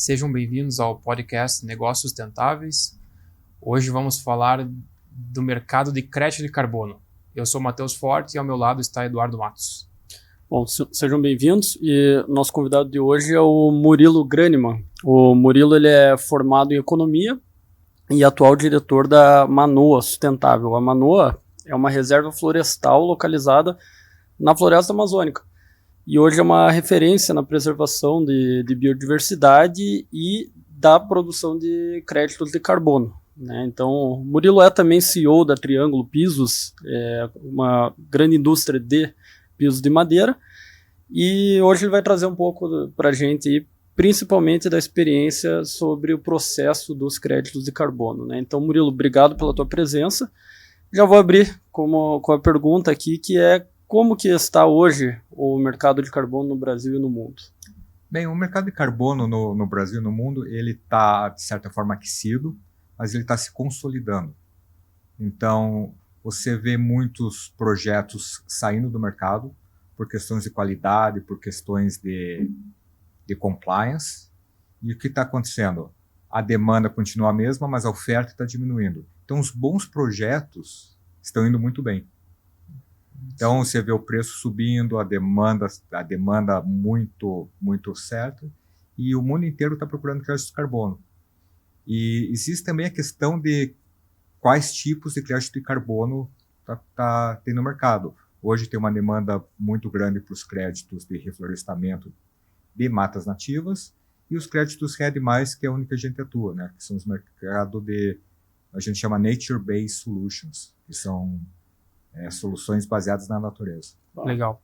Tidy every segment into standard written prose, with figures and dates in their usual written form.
Sejam bem-vindos ao podcast Negócios Sustentáveis. Hoje vamos falar do mercado de crédito de carbono. Eu sou Matheus Forte e ao meu lado está Eduardo Matos. Bom, sejam bem-vindos e nosso convidado de hoje é o Murilo Graneman. O Murilo ele é formado em Economia e atual diretor da Manoa Sustentável. A Manoa é uma reserva florestal localizada na Floresta Amazônica e hoje é uma referência na preservação de biodiversidade e da produção de créditos de carbono, né? Então, o Murilo é também CEO da Triângulo Pisos, uma grande indústria de pisos de madeira, e hoje ele vai trazer um pouco para a gente, principalmente da experiência sobre o processo dos créditos de carbono, né? Então, Murilo, obrigado pela tua presença. Já vou abrir com a pergunta aqui, que é como que está hoje o mercado de carbono no Brasil e no mundo? Bem, o mercado de carbono no Brasil e no mundo, ele está, de certa forma, aquecido, mas ele está se consolidando. Então, você vê muitos projetos saindo do mercado por questões de qualidade, por questões de compliance. E o que está acontecendo? A demanda continua a mesma, mas a oferta está diminuindo. Então, os bons projetos estão indo muito bem. Então, você vê o preço subindo, a demanda muito, muito certa, e o mundo inteiro está procurando crédito de carbono. E existe também a questão de quais tipos de crédito de carbono tem no mercado. Hoje tem uma demanda muito grande para os créditos de reflorestamento de matas nativas e os créditos REDD+, que é a única que a gente atua, né? Que são os mercados a gente chama Nature-Based Solutions, que são soluções baseadas na natureza. Legal.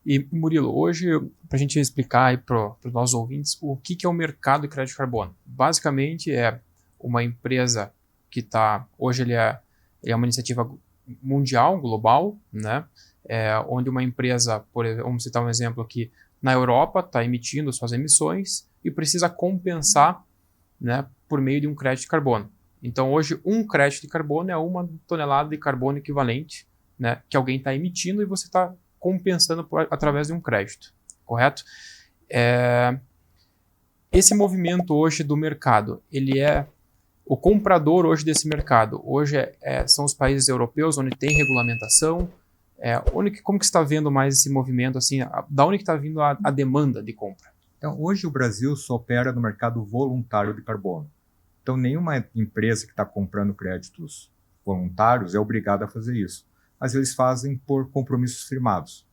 E, Murilo, hoje, para a gente explicar para os nossos ouvintes o que é o mercado de crédito de carbono. Basicamente, é uma empresa que está... Hoje ele é uma iniciativa mundial, global, né? Onde uma empresa, por exemplo, vamos citar um exemplo aqui, na Europa está emitindo suas emissões e precisa compensar, né, por meio de um crédito de carbono. Então, hoje, um crédito de carbono é 1 tonelada de carbono equivalente, né, que alguém está emitindo e você está compensando através de um crédito, correto? Esse movimento hoje do mercado, ele é o comprador hoje desse mercado. Hoje são os países europeus onde tem regulamentação. Como que você está vendo mais esse movimento? Assim, da onde que está vindo a demanda de compra? Então, hoje o Brasil só opera no mercado voluntário de carbono. Então, nenhuma empresa que está comprando créditos voluntários é obrigada a fazer isso. Mas eles fazem por compromissos firmados.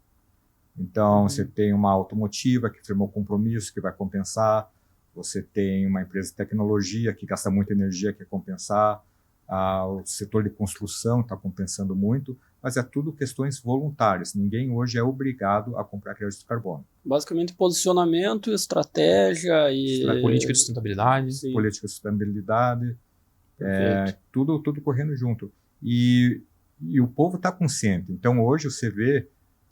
Então, você tem uma automotiva que firmou compromisso, que vai compensar. Você tem uma empresa de tecnologia que gasta muita energia, que quer compensar. O setor de construção está compensando muito. Mas é tudo questões voluntárias. Ninguém hoje é obrigado a comprar crédito de carbono. Basicamente, posicionamento, estratégia e... Política de sustentabilidade. Sim. Política de sustentabilidade. Tudo correndo junto. E o povo está consciente. Então, hoje você vê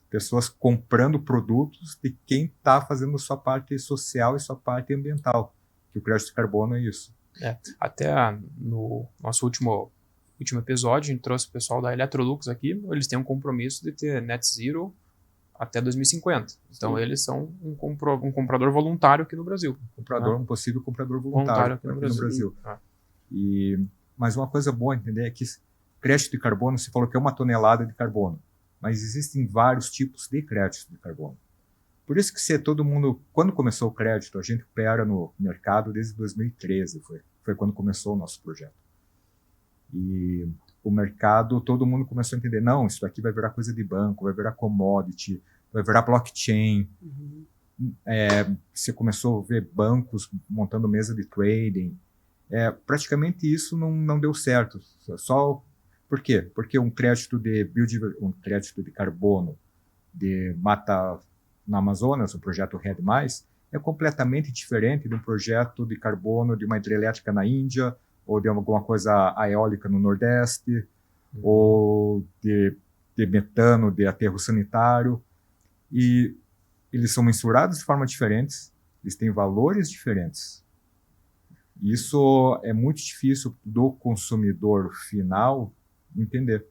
pessoas comprando produtos de quem está fazendo sua parte social e sua parte ambiental. Que o crédito de carbono é isso. Até no nosso último episódio, a gente trouxe o pessoal da Electrolux aqui. Eles têm um compromisso de ter net zero até 2050. Então, eles são um comprador voluntário aqui no Brasil. Um possível comprador voluntário aqui no Brasil. Mas uma coisa boa a entender é que crédito de carbono, você falou que é 1 tonelada de carbono, mas existem vários tipos de crédito de carbono. Por isso que todo mundo, quando começou o crédito, a gente opera no mercado desde 2013, foi quando começou o nosso projeto. E o mercado, todo mundo começou a entender, não, isso aqui vai virar coisa de banco, vai virar commodity, vai virar blockchain. Você começou a ver bancos montando mesa de trading. Praticamente isso não deu certo. Por quê? Porque um crédito de carbono de mata na Amazonas, o projeto REDD+, é completamente diferente de um projeto de carbono de uma hidrelétrica na Índia, ou de alguma coisa eólica no Nordeste, ou de metano, de aterro sanitário. E eles são mensurados de forma diferentes, eles têm valores diferentes. Isso é muito difícil do consumidor final entender.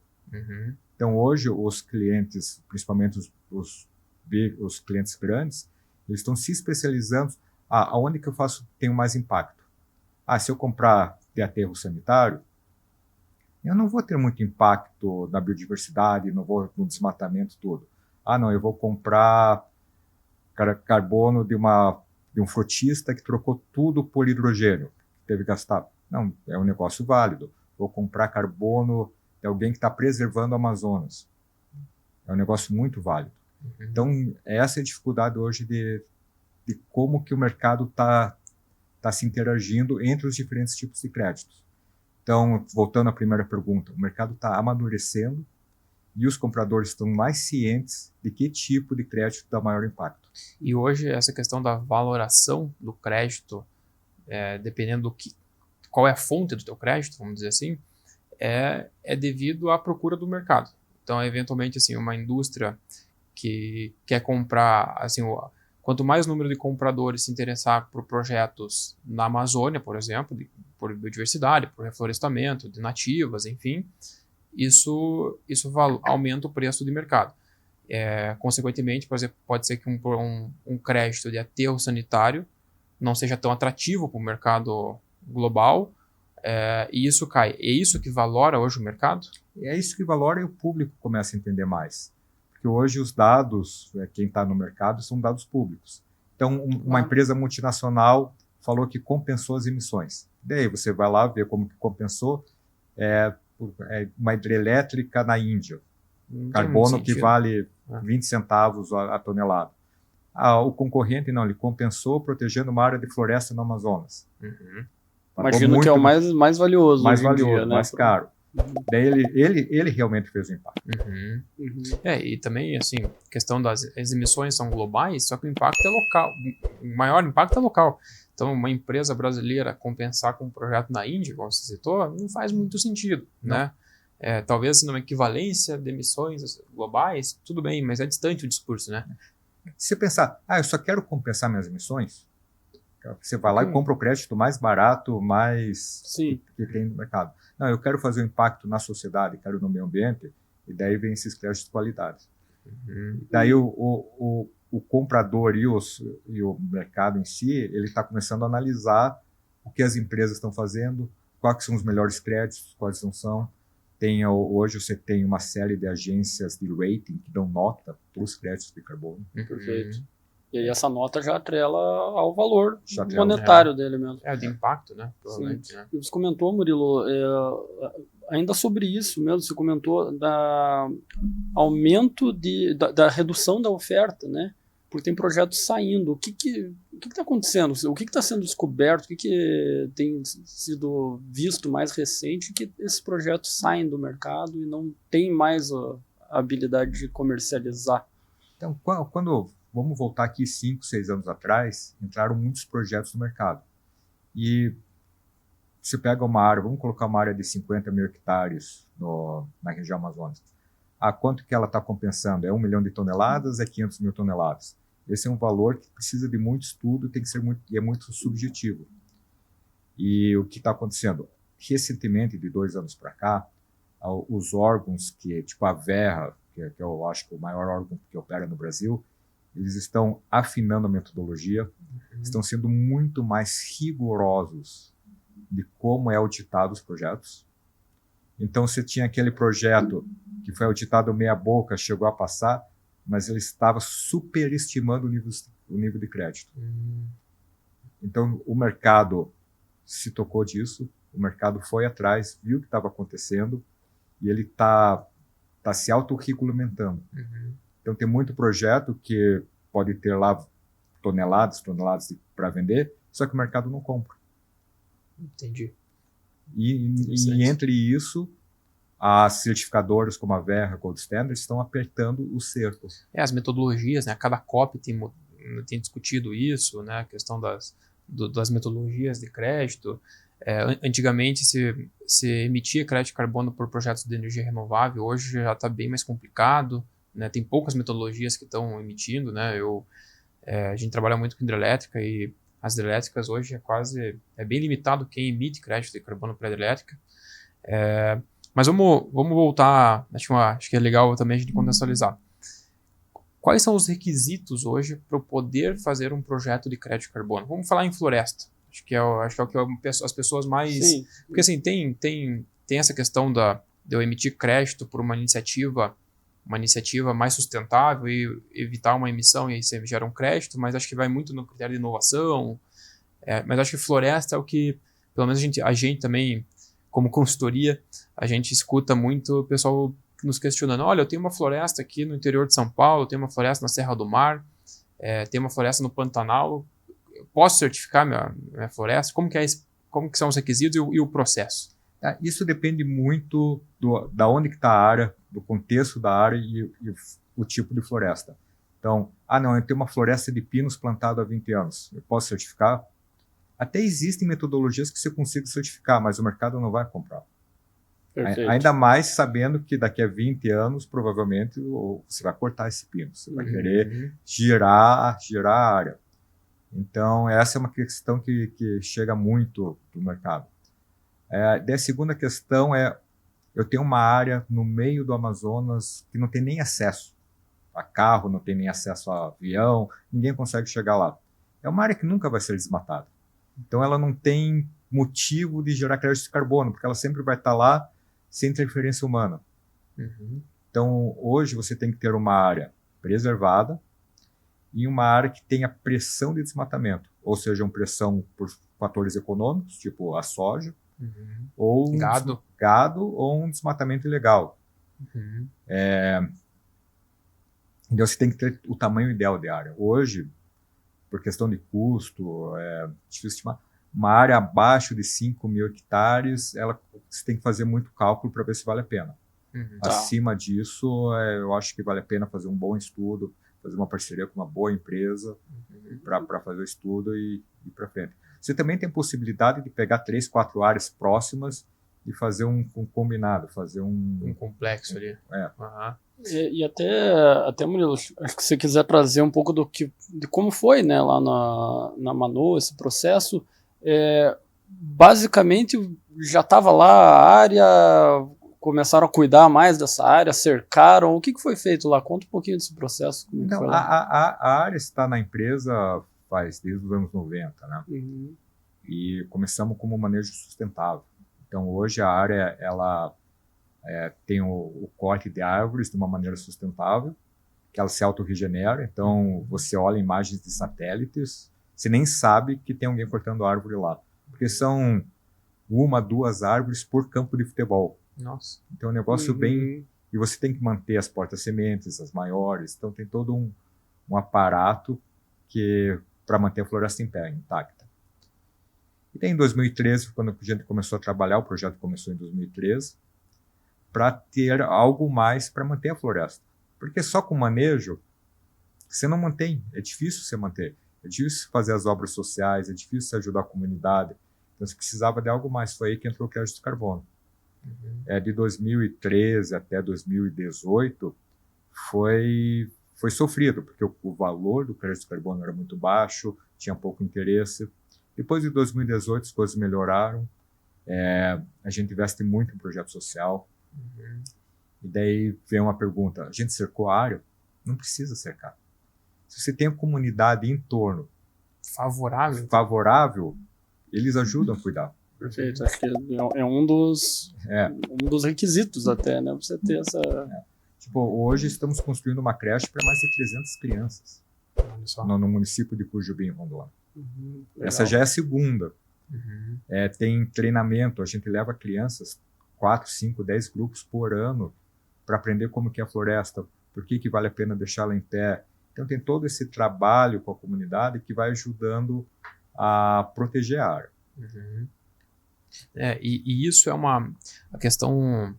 Então, hoje, os clientes, principalmente os clientes grandes, eles estão se especializando. aonde que tenho mais impacto? Se eu comprar de aterro sanitário, eu não vou ter muito impacto na biodiversidade, não vou no desmatamento todo. Não, eu vou comprar carbono de um frutista que trocou tudo por hidrogênio, teve que gastar. Não, é um negócio válido. Vou comprar carbono de alguém que está preservando o Amazonas. É um negócio muito válido. Então, essa é a dificuldade hoje de como que o mercado está se interagindo entre os diferentes tipos de créditos. Então, voltando à primeira pergunta, o mercado está amadurecendo e os compradores estão mais cientes de que tipo de crédito dá maior impacto. E hoje, essa questão da valoração do crédito, dependendo qual é a fonte do teu crédito, vamos dizer assim, é devido à procura do mercado. Então, eventualmente, assim, uma indústria que quer comprar, assim, quanto mais número de compradores se interessar por projetos na Amazônia, por exemplo, por biodiversidade, por reflorestamento, de nativas, enfim, isso aumenta o preço de mercado. Consequentemente, por exemplo, pode ser que um crédito de aterro sanitário não seja tão atrativo para o mercado global, e isso cai. É isso que valora hoje o mercado? É isso que valora e o público começa a entender mais. Porque hoje os dados, quem está no mercado, são dados públicos. Então, uma empresa multinacional falou que compensou as emissões. Daí você vai lá ver como que compensou uma hidrelétrica na Índia. Carbono que vale 20 centavos a tonelada. O concorrente não, ele compensou protegendo uma área de floresta no Amazonas. Imagino que é o mais valioso. Mais valioso, dia, né? mais caro. Daí ele realmente fez o impacto. E também, assim, questão das emissões são globais, só que o impacto é local. O maior impacto é local. Então, uma empresa brasileira compensar com um projeto na Índia, como você citou, não faz muito sentido, né? Talvez numa equivalência de emissões globais, tudo bem, mas é distante o discurso, né? Se você pensar, eu só quero compensar minhas emissões, você vai lá e compra o crédito mais barato, que tem no mercado. Não, eu quero fazer um impacto na sociedade, quero no meio ambiente, e daí vem esses créditos de qualidade. Daí o comprador e o mercado em si, ele está começando a analisar o que as empresas estão fazendo, quais são os melhores créditos, quais não são. Hoje você tem uma série de agências de rating que dão nota para os créditos de carbono. Perfeito. E aí essa nota já atrela ao valor monetário dele mesmo. De impacto, né? Provavelmente, né? Você comentou, Murilo, ainda sobre isso mesmo, você comentou da aumento da redução da oferta, né? Porque tem projetos saindo. O que está acontecendo? O que está sendo descoberto? O que tem sido visto mais recente que esses projetos saem do mercado e não tem mais a habilidade de comercializar? Então, vamos voltar aqui 5, 6 anos atrás, entraram muitos projetos no mercado. E você pega uma área, vamos colocar uma área de 50 mil hectares na região Amazonas. Quanto que ela está compensando? É 1 milhão de toneladas? É 500 mil toneladas? Esse é um valor que precisa de muito estudo, tem que ser muito subjetivo. E o que está acontecendo? Recentemente, de 2 anos para cá, os órgãos, tipo a Verra, que eu acho que é o maior órgão que opera no Brasil, eles estão afinando a metodologia, estão sendo muito mais rigorosos de como é auditado os projetos. Então, você tinha aquele projeto que foi auditado meia boca, chegou a passar, mas ele estava superestimando o nível de crédito. Então, o mercado se tocou disso, o mercado foi atrás, viu o que estava acontecendo, e ele está se autorregulamentando. Então, tem muito projeto que pode ter lá toneladas para vender, só que o mercado não compra. Entendi. E entre isso, as certificadoras como a Verra, Gold Standard, estão apertando os cercos. As metodologias, né? Cada COP tem discutido isso, né? A questão das metodologias de crédito. Antigamente se emitia crédito de carbono por projetos de energia renovável, hoje já está bem mais complicado, né? Tem poucas metodologias que estão emitindo, né? A gente trabalha muito com hidrelétrica e as hidrelétricas hoje é bem limitado quem emite crédito de carbono para hidrelétrica. Mas vamos voltar, acho que é legal também a gente contextualizar. quais são os requisitos hoje para eu poder fazer um projeto de crédito de carbono? Vamos falar em floresta. Acho que é o que as pessoas mais... Sim. Porque assim, tem essa questão de eu emitir crédito por uma iniciativa mais sustentável e evitar uma emissão e aí você gera um crédito, mas acho que vai muito no critério de inovação. Mas acho que floresta é o que, pelo menos a gente também, como consultoria, a gente escuta muito o pessoal nos questionando, olha, eu tenho uma floresta aqui no interior de São Paulo, eu tenho uma floresta na Serra do Mar, tenho uma floresta no Pantanal, eu posso certificar minha floresta? Como que são os requisitos e o processo? Isso depende muito da onde que está a área, do contexto da área e o tipo de floresta. Então, não, eu tenho uma floresta de pinos plantada há 20 anos, eu posso certificar? Até existem metodologias que você consiga certificar, mas o mercado não vai comprar. Perfeito. Ainda mais sabendo que daqui a 20 anos, provavelmente, você vai cortar esse pino, você vai querer girar a área. Então, essa é uma questão que chega muito do mercado. Daí a segunda questão eu tenho uma área no meio do Amazonas que não tem nem acesso a carro, não tem nem acesso a avião, ninguém consegue chegar lá. É uma área que nunca vai ser desmatada. Então, ela não tem motivo de gerar crédito de carbono, porque ela sempre vai estar lá sem interferência humana. Então, hoje você tem que ter uma área preservada e uma área que tenha pressão de desmatamento, ou seja, uma pressão por fatores econômicos, tipo a soja, ou gado ou um desmatamento ilegal. Então você tem que ter o tamanho ideal de área. Hoje, por questão de custo, é difícil estimar. Uma área abaixo de 5.000 hectares, você tem que fazer muito cálculo para ver se vale a pena. Acima disso, eu acho que vale a pena fazer um bom estudo, fazer uma parceria com uma boa empresa para fazer o estudo e ir para frente. Você também tem possibilidade de pegar 3, 4 áreas próximas e fazer um combinado, fazer um complexo ali. E até, Murilo, acho que se você quiser trazer um pouco de como foi, né, lá na Manoa, esse processo, basicamente já estava lá a área, começaram a cuidar mais dessa área, cercaram, o que foi feito lá? Conta um pouquinho desse processo. Então, a área está na empresa faz desde os anos 90, né? E começamos como manejo sustentável. Então, hoje a área ela tem o corte de árvores de uma maneira sustentável, que ela se autorregenera. Então, você olha imagens de satélites, você nem sabe que tem alguém cortando árvore lá, porque são 1, 2 árvores por campo de futebol. Nossa. Então, é um negócio bem... E você tem que manter as portas-sementes, as maiores. Então, tem todo um aparato para manter a floresta em pé, intacta. E daí, em 2013, quando a gente começou a trabalhar, o projeto começou em 2013, para ter algo mais para manter a floresta. Porque só com manejo, você não mantém. É difícil você manter. É difícil fazer as obras sociais, é difícil você ajudar a comunidade. Então, você precisava de algo mais. Foi aí que entrou o crédito de carbono. De 2013 até 2018, foi sofrido, porque o valor do crédito de carbono era muito baixo, tinha pouco interesse. Depois de 2018, as coisas melhoraram. A gente investe muito em projeto social. E daí vem uma pergunta: a gente cercou a área? Não precisa cercar. Se você tem a comunidade em torno favorável, eles ajudam a cuidar. Perfeito, acho que é um dos requisitos até, né? Você ter essa... hoje estamos construindo uma creche para mais de 300 crianças no município de Cujubim, Rondônia. Essa já é a segunda. Tem treinamento, a gente leva crianças, 4, 5, 10 grupos por ano para aprender como que é a floresta, por que vale a pena deixá-la em pé. Então tem todo esse trabalho com a comunidade que vai ajudando a proteger a área. E isso é a questão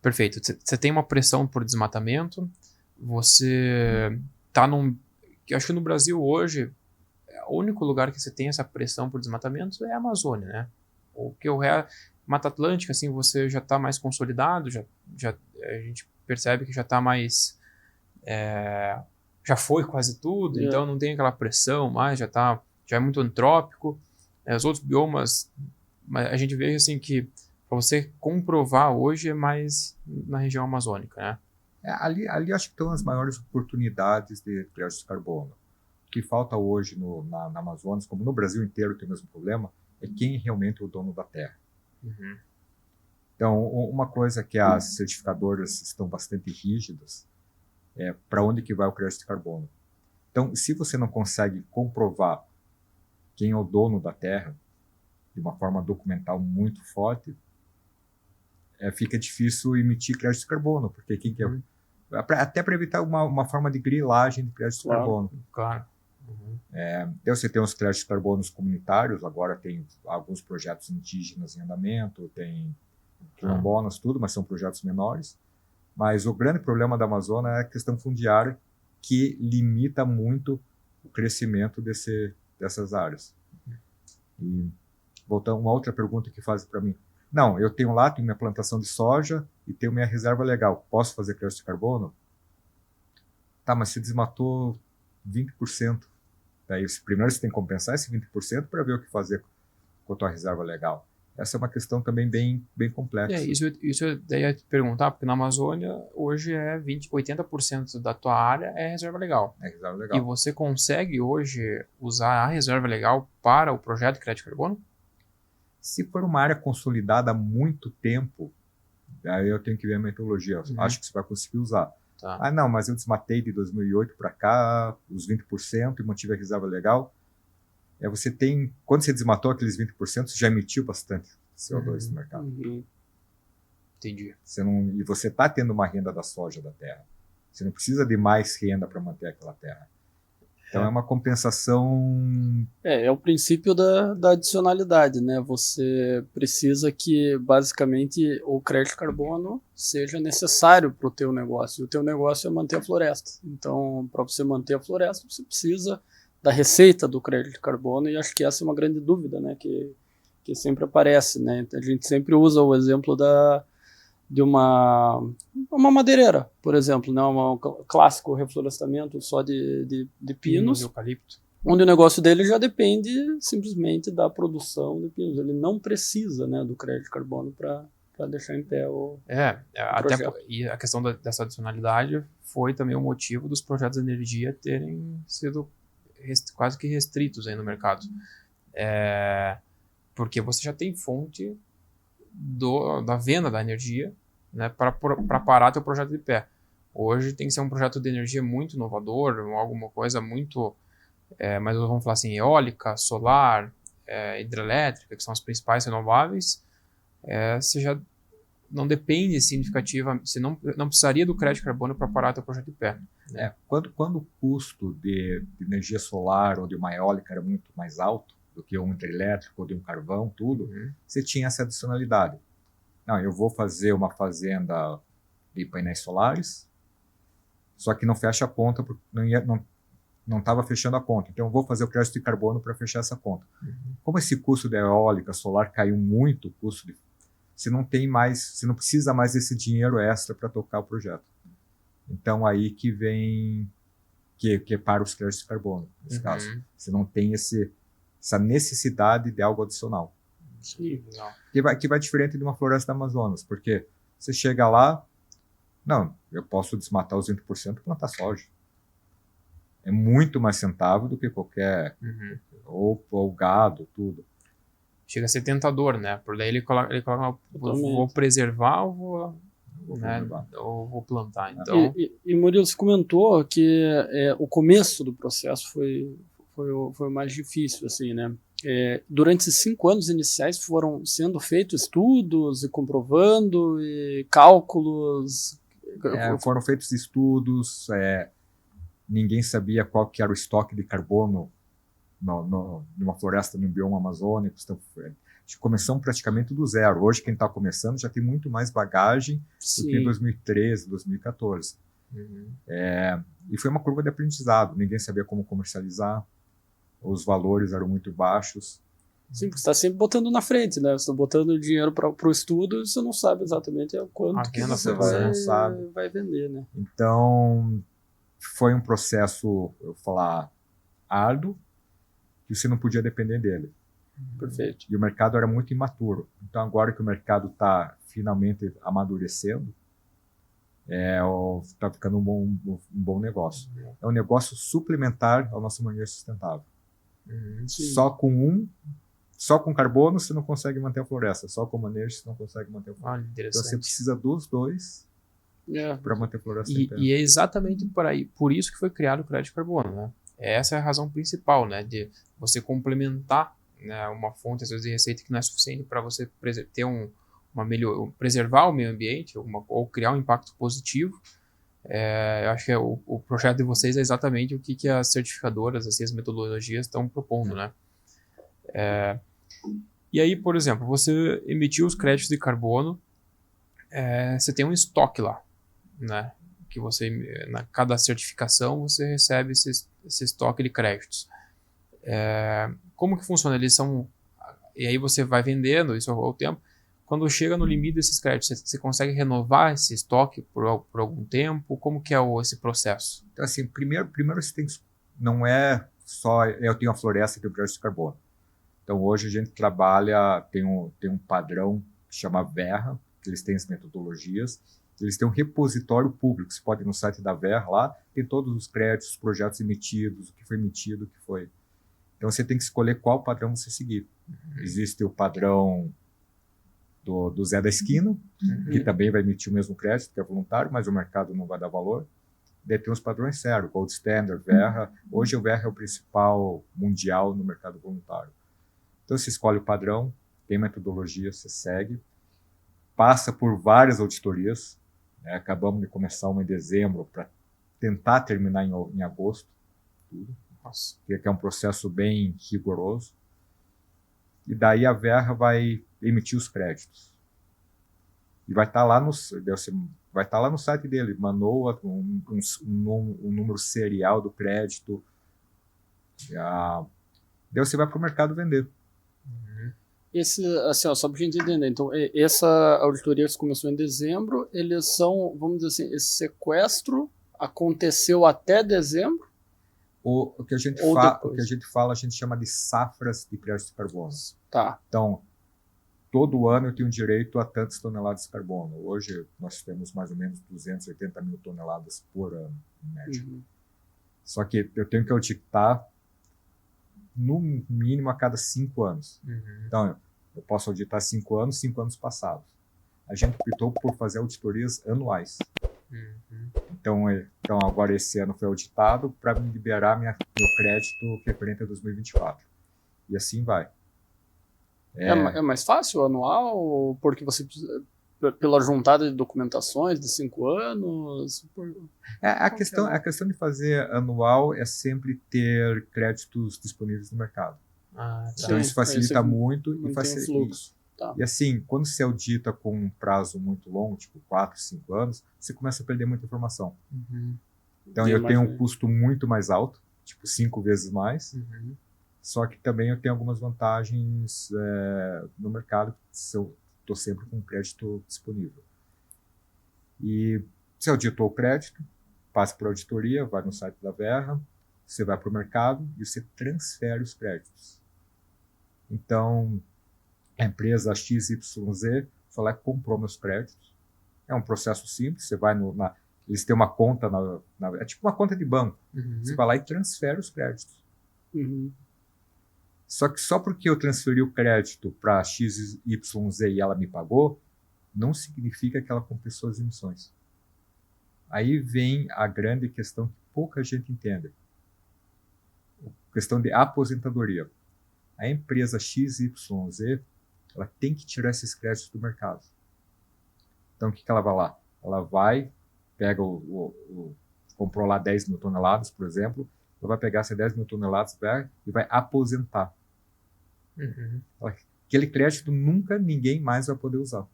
perfeito. Você tem uma pressão por desmatamento, você está acho que no Brasil hoje, o único lugar que você tem essa pressão por desmatamento é a Amazônia, né? Porque Mata Atlântica, assim, você já está mais consolidado, a gente percebe que já está mais... já foi quase tudo, então não tem aquela pressão mais, já é muito antrópico. Os outros biomas, a gente vê assim que para você comprovar hoje é mais na região amazônica, né? Ali acho que estão as maiores oportunidades de crédito de carbono. O que falta hoje na Amazonas, como no Brasil inteiro tem o mesmo problema, é quem realmente é o dono da terra. Uhum. Então, uma coisa que as certificadoras estão bastante rígidas é para onde que vai o crédito de carbono. Então, se você não consegue comprovar quem é o dono da terra de uma forma documental muito forte, fica difícil emitir crédito de carbono, porque quem quer... Até para evitar uma forma de grilagem de crédito de carbono. Claro. Então você tem os créditos de carbono comunitários, agora tem alguns projetos indígenas em andamento, tem quilombolas, tudo, mas são projetos menores. Mas o grande problema da Amazônia é a questão fundiária, que limita muito o crescimento dessas áreas. E voltando, uma outra pergunta que fazem para mim. Não, eu tenho minha plantação de soja e tenho minha reserva legal. Posso fazer crédito de carbono? Tá, mas você desmatou 20%. Daí, primeiro você tem que compensar esse 20% para ver o que fazer com a tua reserva legal. Essa é uma questão também bem complexa. Isso eu ia te perguntar, porque na Amazônia hoje 80% da tua área é reserva legal. É reserva legal. E você consegue hoje usar a reserva legal para o projeto de crédito de carbono? Se for uma área consolidada há muito tempo, aí eu tenho que ver a metodologia. Acho que você vai conseguir usar. Tá. Não, mas eu desmatei de 2008 para cá, os 20% e mantive a reserva legal. Você tem, quando você desmatou aqueles 20%, você já emitiu bastante CO2 no mercado. Entendi. E você está tendo uma renda da soja da terra. Você não precisa de mais renda para manter aquela terra. Então é uma compensação... É o princípio da adicionalidade, né? Você precisa que, basicamente, o crédito de carbono seja necessário para o teu negócio. E o teu negócio é manter a floresta. Então, para você manter a floresta, você precisa da receita do crédito de carbono, e acho que essa é uma grande dúvida, né? Que sempre aparece, né? A gente sempre usa o exemplo de uma madeireira, por exemplo, né? Um clássico reflorestamento só de pinos, eucalipto, onde o negócio dele já depende simplesmente da produção de pinos. Ele não precisa, né, do crédito de carbono para deixar em pé o projeto. E a questão dessa adicionalidade foi também o motivo dos projetos de energia terem sido quase que restritos aí no mercado. Porque você já tem fonte da venda da energia, né, para parar teu projeto de pé. Hoje tem que ser um projeto de energia muito inovador, alguma coisa muito, mas vamos falar assim, eólica, solar, hidrelétrica, que são as principais renováveis. Você já não depende significativa, você não precisaria do crédito de carbono para parar teu projeto de pé. Né? Quando o custo de energia solar ou de uma eólica era muito mais alto do que um hidrelétrico ou de um carvão, tudo, você tinha essa adicionalidade. Não, eu vou fazer uma fazenda de painéis solares, só que não fecha a conta, porque não estava fechando a conta. Então, eu vou fazer o crédito de carbono para fechar essa conta. Como esse custo da eólica solar caiu muito, você não precisa mais desse dinheiro extra para tocar o projeto. Então, aí que vem que para os créditos de carbono, nesse caso. Você não tem essa necessidade de algo adicional. Sim, que vai diferente de uma floresta da Amazonas, porque você chega lá, não, eu posso desmatar os 20% e plantar soja. É muito mais rentável do que qualquer ou gado, tudo. Chega a ser tentador, né? Por daí ele coloca vou preservar ou vou plantar. Então... E Murilo, você comentou que o começo do processo foi o mais difícil, assim, né? Durante esses 5 anos iniciais foram sendo feitos estudos e comprovando e cálculos. Foram feitos estudos, ninguém sabia qual que era o estoque de carbono numa floresta no bioma amazônico. Então, começamos praticamente do zero. Hoje quem está começando já tem muito mais bagagem do que em 2013, 2014. E foi uma curva de aprendizado. Ninguém sabia como comercializar. Os valores eram muito baixos. Sim, porque você está sempre botando na frente, né? Você está botando dinheiro para o estudo e você não sabe exatamente quanto que você vai vender, né? Então, foi um processo, eu vou falar, árduo, que você não podia depender dele. Perfeito. E o mercado era muito imaturo. Então, agora que o mercado está finalmente amadurecendo, Está ficando um bom negócio. É um negócio suplementar ao nosso manejo sustentável. Só com carbono você não consegue manter a floresta, só com manejo você não consegue manter a floresta. Então você precisa dos dois para manter a floresta em pé. E é exatamente por isso que foi criado o crédito de carbono, né? Essa é a razão principal, né? De você complementar, né, uma fonte às vezes de receita que não é suficiente para você ter preservar o meio ambiente ou criar um impacto positivo. Eu acho que o projeto de vocês é exatamente o que as certificadoras, assim, as metodologias estão propondo, né? E aí, por exemplo, você emitiu os créditos de carbono, você tem um estoque lá, né? Que na cada certificação você recebe esse estoque de créditos. Como que funciona? E aí você vai vendendo isso ao tempo. Quando chega no limite desses créditos, você consegue renovar esse estoque por algum tempo? Como que é esse processo? Então, assim, primeiro você tem que, não é só eu tenho a floresta e tenho o crédito de carbono. Então, hoje a gente trabalha, tem um padrão que chama Verra, que eles têm as metodologias, eles têm um repositório público, você pode ir no site da Verra lá, tem todos os créditos, os projetos emitidos, o que foi emitido, o que foi. Então, você tem que escolher qual padrão você seguir. Existe o padrão do Zé da Esquina, que também vai emitir o mesmo crédito, que é voluntário, mas o mercado não vai dar valor. Daí tem os padrões sérios, Gold Standard, Verra. Hoje o Verra é o principal mundial no mercado voluntário. Então você escolhe o padrão, tem metodologia, você segue, passa por várias auditorias, né? Acabamos de começar uma em dezembro para tentar terminar em agosto, tudo. Nossa. Que é um processo bem rigoroso. E daí a Verra vai emitir os créditos. E vai estar lá no site dele, mandou um número serial do crédito. Daí você vai para o mercado vender. Assim, só para a gente entender, então, essa auditoria que começou em dezembro, eles são, vamos dizer assim, esse sequestro aconteceu até dezembro? O que a gente fala, a gente chama de safras de crédito de carbono. Tá. Então, todo ano eu tenho direito a tantas toneladas de carbono. Hoje nós temos mais ou menos 280 mil toneladas por ano, em média. Só que eu tenho que auditar no mínimo a cada 5 anos. Então, eu posso auditar 5 anos passados. A gente optou por fazer auditorias anuais. Então, agora esse ano foi auditado para me liberar meu crédito referente a 2024. E assim vai. É mais fácil anual? Porque você precisa, pela juntada de documentações de 5 anos? A questão de fazer anual é sempre ter créditos disponíveis no mercado. Então isso facilita muito e facilita fluxo. Tá. E assim, quando você audita com um prazo muito longo, tipo 4, 5 anos, você começa a perder muita informação. Então eu tenho um custo muito mais alto, tipo 5 vezes mais. Só que também eu tenho algumas vantagens no mercado, se eu estou sempre com crédito disponível. E você auditou o crédito, passa por auditoria, vai no site da Verra, você vai para o mercado e você transfere os créditos. Então, a empresa XYZ foi lá e comprou meus créditos. É um processo simples, você vai eles têm uma conta, é tipo uma conta de banco. Você vai lá e transfere os créditos. Só que só porque eu transferi o crédito para XYZ e ela me pagou, não significa que ela compensou as emissões. Aí vem a grande questão que pouca gente entende. A questão de aposentadoria. A empresa XYZ, ela tem que tirar esses créditos do mercado. Então, o que ela vai lá? Ela vai, pega comprou lá 10 mil toneladas, por exemplo, ela vai pegar essas 10 mil toneladas e vai aposentar. Aquele crédito nunca ninguém mais vai poder usar.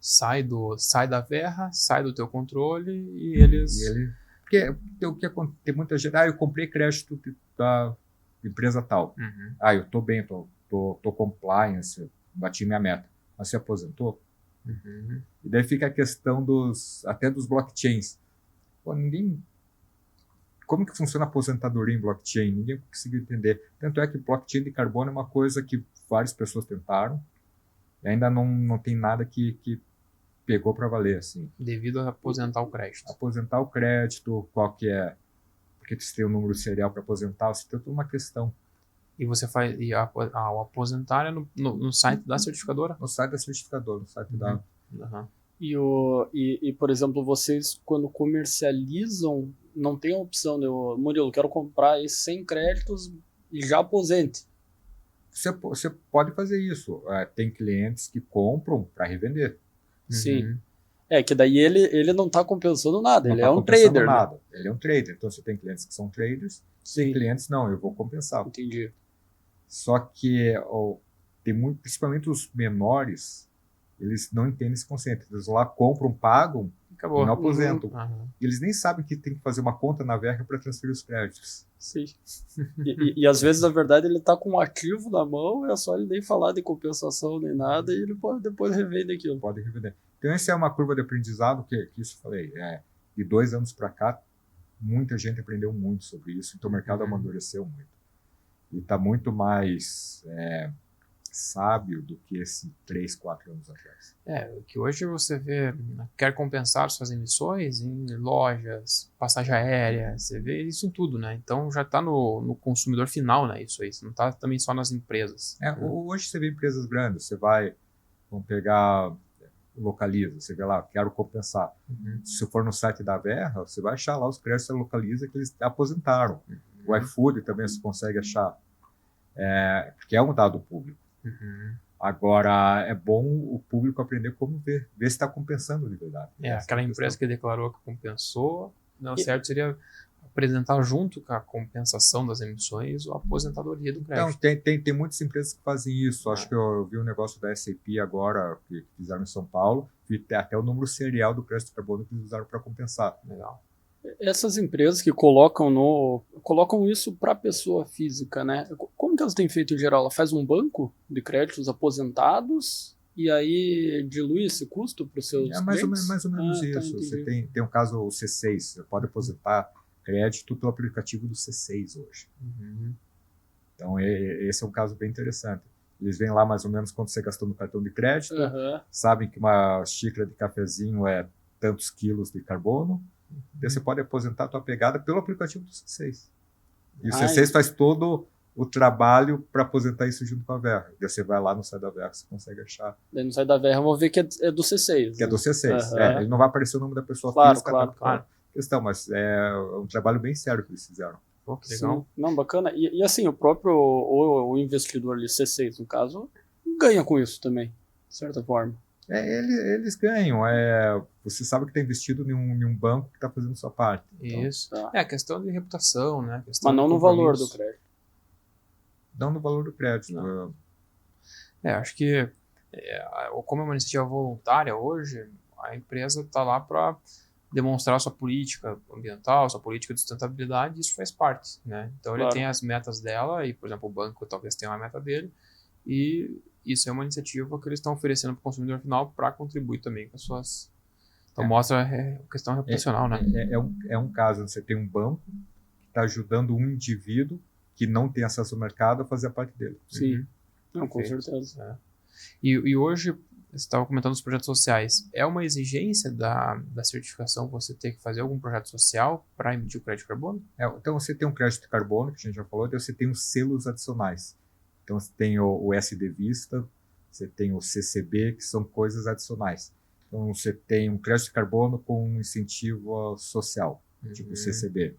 Sai da Verra, sai do teu controle e eles... Porque tem muita gente, eu comprei crédito da empresa tal. Eu estou bem, tô compliance, bati minha meta. Mas você aposentou? E daí fica a questão até dos blockchains. Como que funciona a aposentadoria em blockchain? Ninguém conseguiu entender. Tanto é que blockchain de carbono é uma coisa que várias pessoas tentaram e ainda não tem nada que Pegou para valer, assim. Devido a aposentar o crédito. Aposentar o crédito, qual que é... Porque você tem o número serial para aposentar, você tem toda uma questão. E você faz... E o aposentar é no site da certificadora? No site da certificadora, no site da... Uhum. E, por exemplo, vocês, quando comercializam, não tem a opção, né? Murilo, quero comprar esses 100 créditos e já aposente. Você pode fazer isso. Tem clientes que compram para revender. Sim. Que daí ele não está compensando nada, Não ele tá é um compensando trader. nada. Né? Ele é um trader. Então você tem clientes que são traders, Sim. tem clientes não, eu vou compensar. Entendi. Só que tem muito, principalmente os menores, eles não entendem esse conceito. Eles lá compram, pagam Acabou. e não aposentam. Uhum. Eles nem sabem que tem que fazer uma conta na Verra para transferir os créditos. Sim. E às vezes, na verdade, ele está com um ativo na mão, é só ele nem falar de compensação nem nada, e ele pode depois revender aquilo. Pode revender. Então, essa é uma curva de aprendizado que isso eu falei. De 2 anos para cá, muita gente aprendeu muito sobre isso, então o mercado amadureceu muito. E está muito mais sábio do que esse 3, 4 anos atrás. Que hoje você vê, quer compensar suas emissões em lojas, passagem aérea, você vê isso em tudo, né? Então já está no consumidor final, né? Isso aí, não está também só nas empresas. Hoje você vê empresas grandes, vamos pegar Localiza, você vê lá, quero compensar. Se for no site da Verra, você vai achar lá os créditos da Localiza que eles aposentaram. O iFood também você consegue achar, porque é um dado público. Agora, é bom o público aprender como ver se está compensando de verdade. Aquela empresa que declarou que compensou, certo seria apresentar junto com a compensação das emissões a aposentadoria do crédito. Então, tem muitas empresas que fazem isso. Acho que eu vi um negócio da SAP agora, que fizeram em São Paulo, vi até o número serial do crédito de carbono que eles usaram para compensar. Legal. Essas empresas que colocam isso para a pessoa física, né? Como que elas têm feito em geral? Ela faz um banco de créditos aposentados e aí dilui esse custo para os seus clientes? Mais ou menos isso. Você tem um caso, o C6, você pode aposentar crédito pelo aplicativo do C6 hoje. Então, esse é um caso bem interessante. Eles veem lá mais ou menos quanto você gastou no cartão de crédito, sabem que uma xícara de cafezinho é tantos quilos de carbono, daí você pode aposentar a tua pegada pelo aplicativo do C6. E o C6 faz todo o trabalho para aposentar isso junto com a Verra. Daí você vai lá no site da Verra, você consegue achar. Daí no site da Verra eu vou ver que é do C6. Que é do C6. Ele não vai aparecer o nome da pessoa física. Claro. Questão, mas é um trabalho bem sério que eles fizeram. Que legal. Não, bacana. E assim, o próprio o investidor ali, C6 no caso, ganha com isso também, de certa forma. Eles ganham. Você sabe que está investido em um banco que está fazendo sua parte. Então, isso. A questão de reputação, né? Mas não no valor do crédito. Não no valor do crédito. Acho que como é uma iniciativa voluntária hoje, a empresa está lá para demonstrar sua política ambiental, sua política de sustentabilidade, e isso faz parte, né? Então ele tem as metas dela e, por exemplo, o banco talvez tenha uma meta dele, e isso é uma iniciativa que eles estão oferecendo para o consumidor final para contribuir também com as suas... Então mostra a questão reputacional, né? É um caso, você tem um banco que está ajudando um indivíduo que não tem acesso ao mercado a fazer a parte dele. Sim, com certeza. E hoje, você estava comentando os projetos sociais, é uma exigência da certificação você ter que fazer algum projeto social para emitir o crédito de carbono? Então você tem um crédito de carbono, que a gente já falou, então você tem os selos adicionais. Então você tem o SD Vista, você tem o CCB, que são coisas adicionais. Então você tem um crédito de carbono com um incentivo social, tipo o CCB.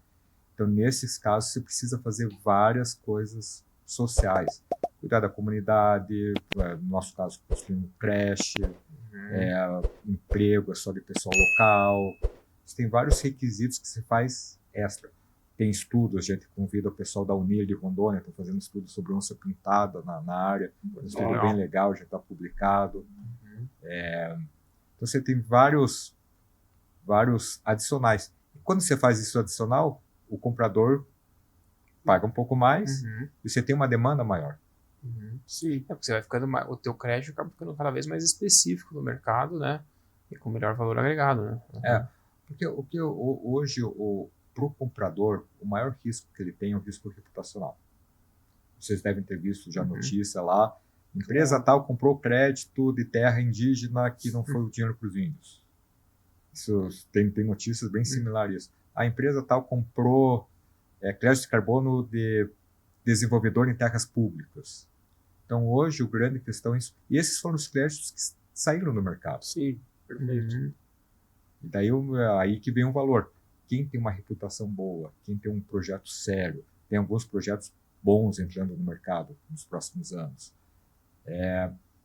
Então nesses casos você precisa fazer várias coisas sociais. Cuidar da comunidade, no nosso caso, construir um creche, emprego só de pessoal local. Você tem vários requisitos que você faz extra. Tem estudos, a gente convida o pessoal da Unir de Rondônia, estão fazendo estudos sobre onça pintada na área. Um estudo bem legal, já está publicado. Então você tem vários adicionais. E quando você faz isso adicional, o comprador paga um pouco mais e você tem uma demanda maior. Sim. Porque você vai ficando o teu crédito acaba ficando cada vez mais específico no mercado, né? E com melhor valor agregado, né? Porque hoje para o comprador, o maior risco que ele tem é o risco reputacional. Vocês devem ter visto já notícia lá, Empresa tal comprou crédito de terra indígena que não foi o dinheiro para os índios. Isso tem notícias bem similares a isso. A empresa tal comprou crédito de carbono de desenvolvedor em terras públicas. Então, hoje, o grande questão é isso. E esses foram os créditos que saíram do mercado. Sim, perfeito. E daí, aí que vem o valor. Quem tem uma reputação boa, quem tem um projeto sério, tem alguns projetos bons entrando no mercado nos próximos anos,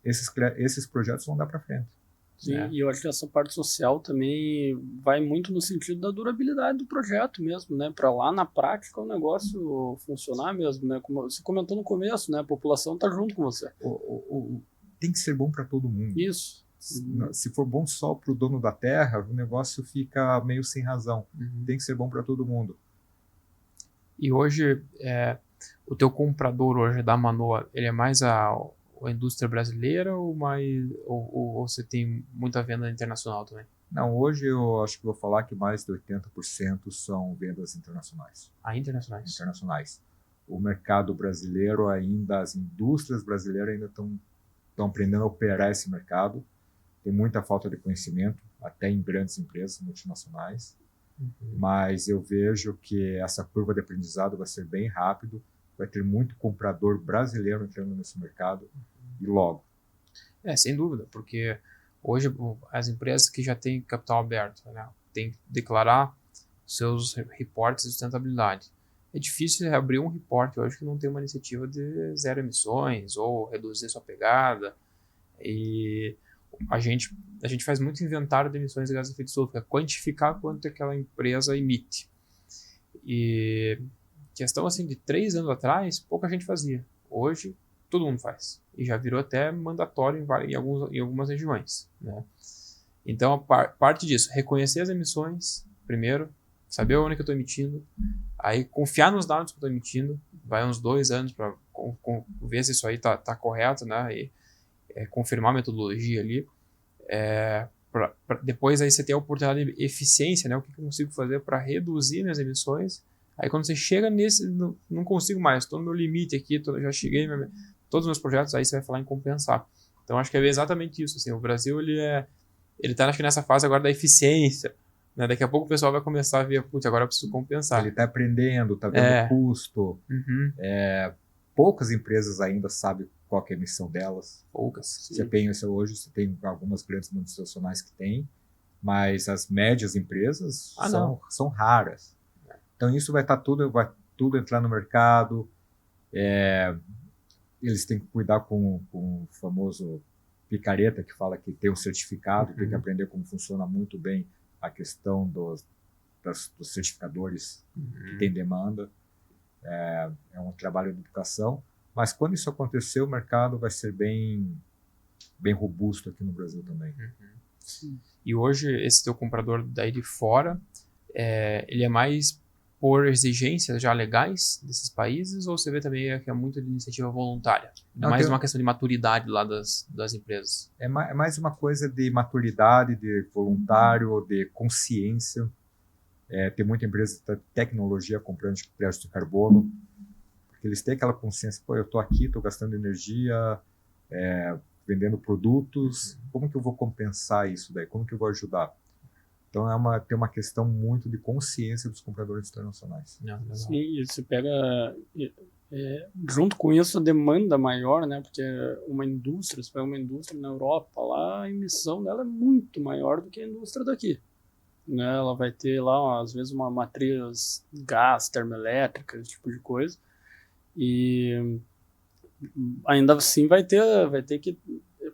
esses projetos vão dar para frente. Sim, e eu acho que essa parte social também vai muito no sentido da durabilidade do projeto mesmo, né? Para lá na prática o negócio funcionar mesmo, né? Como você comentou no começo, né? A população tá junto com você. Tem que ser bom para todo mundo. Isso. Se for bom só para o dono da terra, o negócio fica meio sem razão. Tem que ser bom para todo mundo. E hoje, o teu comprador hoje da Manoa, ele é mais a indústria brasileira ou você tem muita venda internacional também? Não, hoje eu acho que vou falar que mais de 80% são vendas internacionais. Internacionais? Internacionais. O mercado brasileiro ainda, as indústrias brasileiras ainda estão aprendendo a operar esse mercado. Tem muita falta de conhecimento, até em grandes empresas multinacionais. Mas eu vejo que essa curva de aprendizado vai ser bem rápido, vai ter muito comprador brasileiro entrando nesse mercado e logo. Sem dúvida, porque hoje as empresas que já têm capital aberto, né, têm que declarar seus reportes de sustentabilidade. É difícil abrir um reporte hoje que não tem uma iniciativa de zero emissões ou reduzir sua pegada. E a gente faz muito inventário de emissões de gases de efeito estufa, quantificar quanto aquela empresa emite. E questão assim de 3 anos atrás, pouca gente fazia. Hoje, todo mundo faz. E já virou até mandatório em algumas regiões, né? Então, a parte disso, reconhecer as emissões, primeiro, saber onde que eu estou emitindo, aí confiar nos dados que eu estou emitindo, vai uns 2 anos para ver se isso aí tá correto, né? E confirmar a metodologia ali. Depois aí você tem a oportunidade de eficiência, né? O que eu consigo fazer para reduzir minhas emissões. Aí quando você chega nesse, não consigo mais, estou no meu limite aqui, já cheguei, todos os meus projetos, aí você vai falar em compensar. Então acho que é exatamente isso, assim, o Brasil ele está acho que nessa fase agora da eficiência, né? Daqui a pouco o pessoal vai começar a ver, putz, agora eu preciso compensar. Ele está aprendendo, está vendo custo. Poucas empresas ainda sabem qual que é a emissão delas. Poucas. Hoje você tem algumas grandes multinacionais que têm, mas as médias empresas são raras. Então isso vai tudo entrar no mercado. Eles têm que cuidar com o famoso picareta que fala que tem um certificado, tem que aprender como funciona muito bem a questão dos certificadores que tem demanda. É um trabalho de educação, mas quando isso acontecer, o mercado vai ser bem robusto aqui no Brasil também. E hoje, esse teu comprador daí de fora, ele é mais por exigências já legais desses países, ou você vê também que é muito de iniciativa voluntária? É mais uma questão de maturidade lá das empresas? É mais uma coisa de maturidade, de voluntário, de consciência. Tem muita empresa de tecnologia comprando crédito de carbono, porque eles têm aquela consciência, eu estou aqui, estou gastando energia, vendendo produtos, como que eu vou compensar isso daí? Como que eu vou ajudar? Então tem uma questão muito de consciência dos compradores internacionais. Sim, e você pega, junto com isso, a demanda maior, né? Porque você pega uma indústria na Europa, lá a emissão dela é muito maior do que a indústria daqui. Né, ela vai ter lá, às vezes, uma matriz gás, termoelétrica, esse tipo de coisa. E ainda assim vai ter que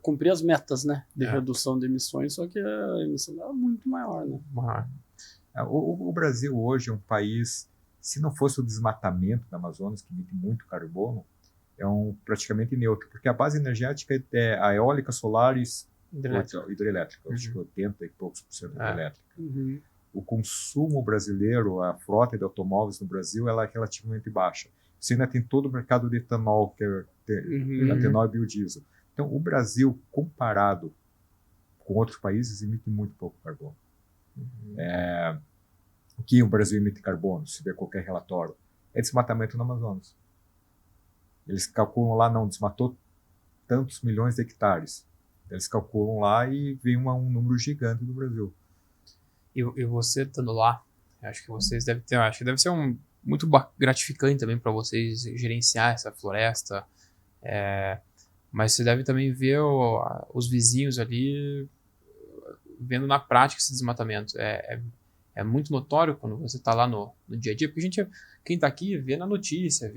cumprir as metas, né, de redução de emissões, só que a emissão dela é muito maior, né? O Brasil hoje é um país, se não fosse o desmatamento da Amazônia, que emite muito carbono, praticamente neutro, porque a base energética é a eólica, solar e hidrelétrica. Acho que 80 e poucos % hidrelétrica. O consumo brasileiro, a frota de automóveis no Brasil, ela é relativamente baixa. Você ainda tem todo o mercado de etanol, que etanol e biodiesel. Então, o Brasil, comparado com outros países, emite muito pouco carbono. O que o Brasil emite carbono, se vê qualquer relatório, é desmatamento no Amazonas. Eles calculam lá, não, desmatou tantos milhões de hectares. Eles calculam lá e vem um número gigante do Brasil. E você estando lá, acho que vocês devem ter, acho que deve ser muito gratificante também para vocês gerenciar essa floresta. Mas você deve também ver os vizinhos ali vendo na prática esse desmatamento. É muito notório quando você está lá no dia a dia, porque quem está aqui vê na notícia,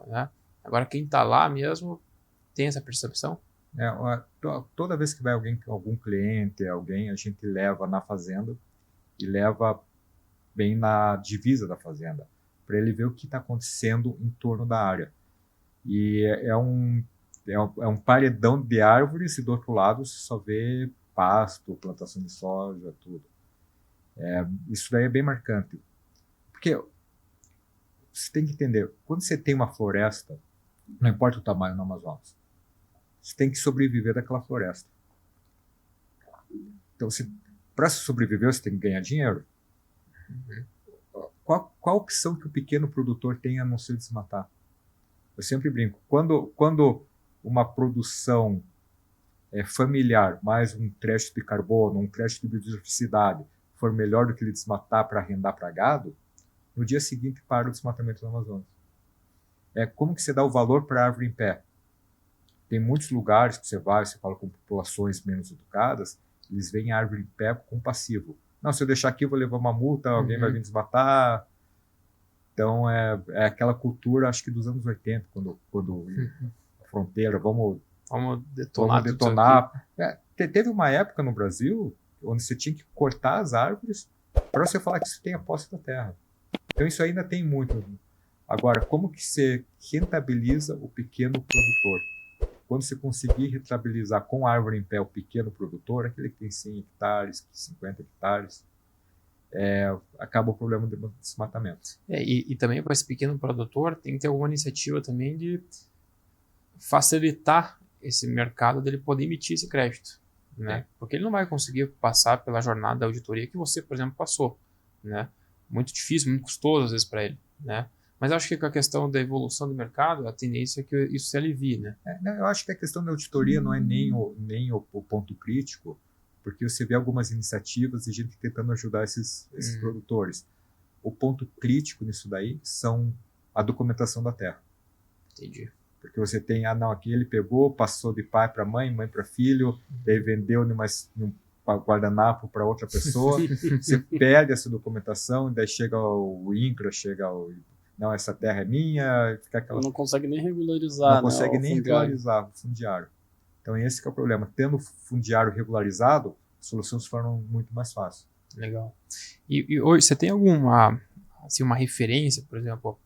né? Agora quem está lá mesmo tem essa percepção. Toda vez que vai algum cliente, a gente leva na fazenda e leva bem na divisa da fazenda, para ele ver o que está acontecendo em torno da área. E é um paredão de árvores e do outro lado você só vê pasto, plantação de soja, tudo. Isso daí é bem marcante. Porque você tem que entender, quando você tem uma floresta, não importa o tamanho no Amazonas, você tem que sobreviver daquela floresta. Então, para sobreviver, você tem que ganhar dinheiro. Qual a opção que o pequeno produtor tem a não ser desmatar? Eu sempre brinco. Quando uma produção familiar, mais um crédito de carbono, um crédito de biodiversidade, for melhor do que ele desmatar para arrendar para gado, no dia seguinte para o desmatamento do Amazonas. Como que você dá o valor para a árvore em pé? Tem muitos lugares que você fala com populações menos educadas, eles veem a árvore em pé com passivo. Não, se eu deixar aqui eu vou levar uma multa, alguém vai vir desmatar. Então é aquela cultura, acho que dos anos 80, quando a fronteira, vamos detonar. Teve uma época no Brasil onde você tinha que cortar as árvores para você falar que você tem a posse da terra. Então isso ainda tem muito. Agora, como que você rentabiliza o pequeno produtor? Quando você conseguir rentabilizar com árvore em pé o pequeno produtor, aquele que tem 100 hectares, 50 hectares, acaba o problema do desmatamento. E também para esse pequeno produtor tem que ter alguma iniciativa também de facilitar esse mercado dele poder emitir esse crédito, né? Porque ele não vai conseguir passar pela jornada da auditoria que você, por exemplo, passou, né? Muito difícil, muito custoso às vezes para ele, né? Mas acho que com a questão da evolução do mercado, a tendência é que isso se alivie, né? Eu acho que a questão da auditoria não é nem o ponto crítico, porque você vê algumas iniciativas e gente tentando ajudar esses produtores. O ponto crítico nisso daí são a documentação da terra. Entendi. Porque você tem, aqui ele pegou, passou de pai para mãe para filho, daí vendeu num guardanapo para outra pessoa, você perde essa documentação, daí chega o INCRA, não, essa terra é minha, fica aquela... Não consegue nem regularizar. Não consegue nem regularizar o fundiário. Então esse que é o problema. Tendo o fundiário regularizado, as soluções se tornam muito mais fáceis. Legal. E hoje, você tem alguma uma referência, por exemplo,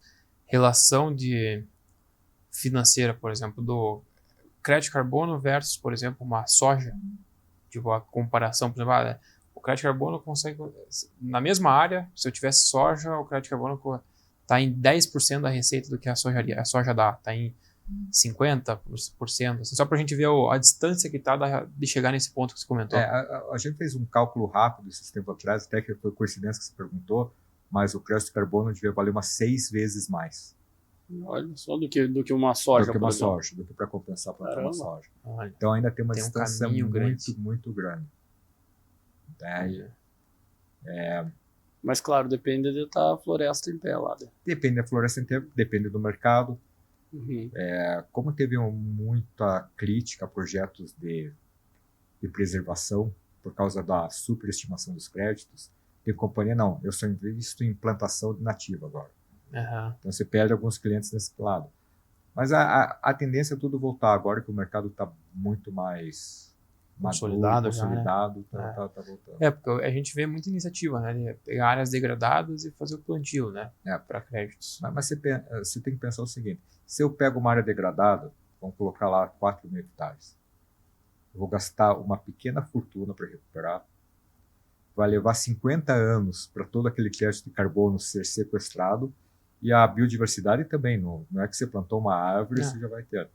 relação financeira, por exemplo, do crédito de carbono versus, por exemplo, uma soja? Tipo, a comparação, por exemplo, o crédito de carbono consegue, na mesma área, se eu tivesse soja, o crédito de carbono está em 10% da receita do que a soja dá, está em 50%, assim, só para a gente ver a distância que está de chegar nesse ponto que você comentou. A gente fez um cálculo rápido esses tempos atrás, até que foi coincidência que você perguntou, mas o crédito de carbono devia valer umas 6 vezes mais. Olha só, do que uma soja. Do que uma soja, do que para compensar plantar uma soja. Olha, então ainda tem uma distância muito, muito grande. Mas claro, depende de estar a floresta em pé lá. Depende da floresta inteira, depende do mercado. Como teve muita crítica a projetos de preservação por causa da superestimação dos créditos, tem companhia, não, eu só invisto em plantação nativa agora. Então você perde alguns clientes nesse lado. Mas a tendência é tudo voltar agora que o mercado está muito mais consolidado, tá voltando. Porque a gente vê muita iniciativa, né? De pegar áreas degradadas e fazer o plantio, né? Para créditos. Mas você tem que pensar o seguinte: se eu pego uma área degradada, vamos colocar lá 4.000 hectares, eu vou gastar uma pequena fortuna para recuperar, vai levar 50 anos para todo aquele crédito de carbono ser sequestrado, e a biodiversidade também, não é que você plantou uma árvore, você já vai ter.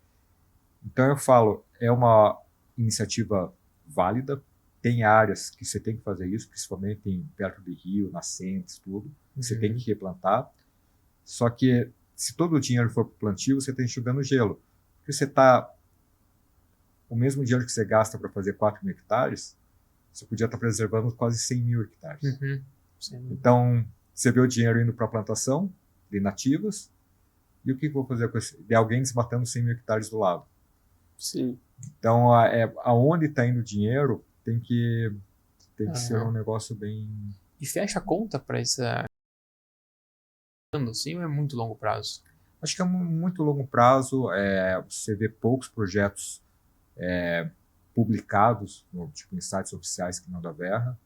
Então eu falo, é uma iniciativa válida, tem áreas que você tem que fazer isso, principalmente perto de rio, nascentes, tudo, você tem que replantar, só que se todo o dinheiro for para o plantio, você está enxugando gelo, porque você está o mesmo dinheiro que você gasta para fazer 4 mil hectares, você podia estar preservando quase 100 mil hectares. Então, você vê o dinheiro indo para a plantação de nativas, e o que eu vou fazer com esse? De alguém desmatando 100 mil hectares do lado. Sim. Então, aonde está indo o dinheiro tem que ser um negócio bem... E fecha a conta para essa... Assim, ou é muito longo prazo? Acho que é muito longo prazo. Você vê poucos projetos publicados, tipo em sites oficiais que não da Verra.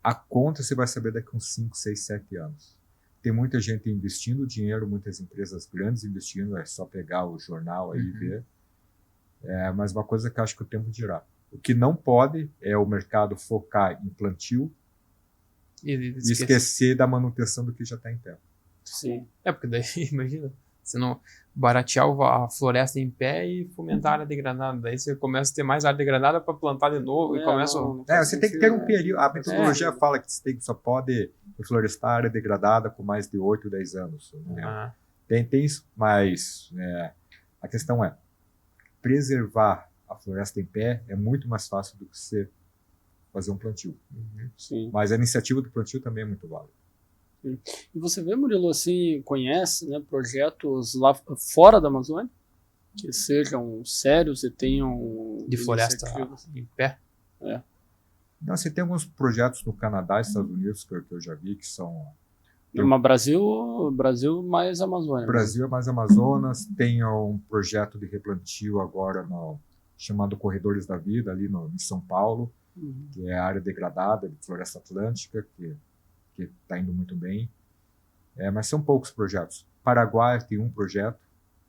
A conta você vai saber daqui uns 5, 6, 7 anos. Tem muita gente investindo dinheiro, muitas empresas grandes investindo, é só pegar o jornal aí e ver. Mas uma coisa que eu acho que o tempo dirá. O que não pode é o mercado focar em plantio e esquecer da manutenção do que já está em pé. Sim. Porque daí, imagina, você não baratear a floresta em pé e fomentar a área degradada. Daí você começa a ter mais área degradada para plantar de novo e começa... Você tem que ter um período. A metodologia fala que você só pode reflorestar a área degradada por mais de 8, 10 anos. Tem isso, mas a questão é preservar a floresta em pé é muito mais fácil do que você fazer um plantio. Sim. Mas a iniciativa do plantio também é muito válida. Sim. E você vê, Murilo, assim, conhece, né, projetos lá fora da Amazônia que sejam sérios e tenham de floresta em pé? Não, você tem alguns projetos no Canadá e Estados Unidos que eu já vi que são... Mas Brasil mais Amazônia. Brasil é mais Amazonas. Tem um projeto de replantio agora chamado Corredores da Vida, ali em São Paulo, que é a área degradada de Floresta Atlântica, que está indo muito bem. Mas são poucos projetos. Paraguai tem um projeto,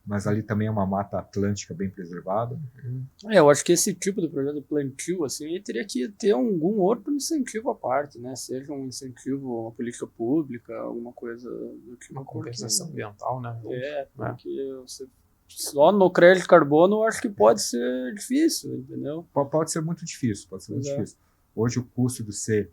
mas ali também é uma mata atlântica bem preservada. Eu acho que esse tipo de projeto de plantio, assim, teria que ter algum outro incentivo à parte, né? Seja um incentivo a uma política pública, alguma coisa do tipo. Uma compensação ambiental, né? Porque você... Só no crédito de carbono eu acho que pode ser difícil, entendeu? Pode ser muito difícil, difícil. Hoje o custo de você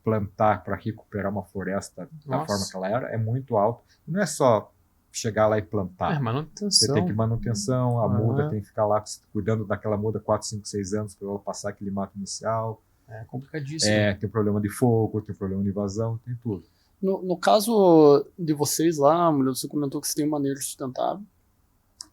plantar para recuperar uma floresta da forma que ela era é muito alto. Não é só chegar lá e plantar. Manutenção. Você tem que manutenção, a muda tem que ficar lá cuidando daquela muda 4, 5, 6 anos para ela passar aquele mato inicial. É complicadíssimo. Tem problema de fogo, tem problema de invasão, tem tudo. No caso de vocês lá, Murilo, você comentou que você tem um manejo sustentável.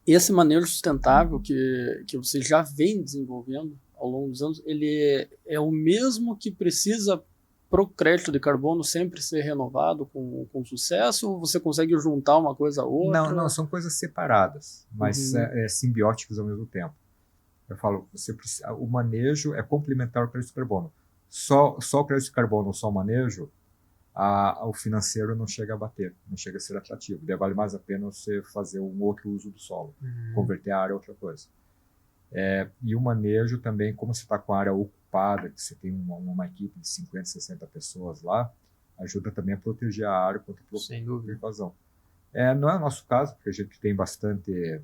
Esse manejo sustentável que você já vem desenvolvendo ao longo dos anos, ele é o mesmo que precisa para o crédito de carbono sempre ser renovado com sucesso, ou você consegue juntar uma coisa a outra? Não, são coisas separadas, mas simbióticas ao mesmo tempo. Eu falo, o manejo é complementar ao crédito de carbono. Só o crédito de carbono ou só o manejo, o financeiro não chega a bater, não chega a ser atrativo. Daí vale mais a pena você fazer um outro uso do solo, converter a área a outra coisa. E o manejo também, como você está com a área ocupada, que você tem uma equipe de 50, 60 pessoas lá, ajuda também a proteger a área contra a invasão. Não é o nosso caso, porque a gente tem bastante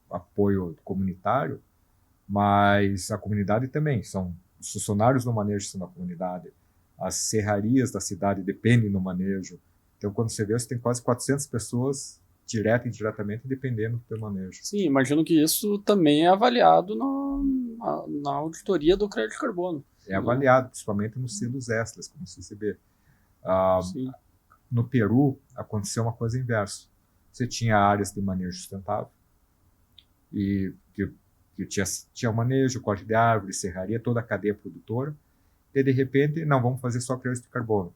apoio comunitário, mas a comunidade também, os funcionários do manejo são da comunidade, as serrarias da cidade dependem do manejo. Então, quando você vê, você tem quase 400 pessoas direta e indiretamente, dependendo do teu manejo. Sim, imagino que isso também é avaliado na auditoria do crédito de carbono. É avaliado, principalmente nos selos extras, como você vê. No Peru, aconteceu uma coisa inversa. Você tinha áreas de manejo sustentável, e que tinha manejo, corte de árvore, serraria, toda a cadeia produtora, e de repente, não, vamos fazer só crédito de carbono.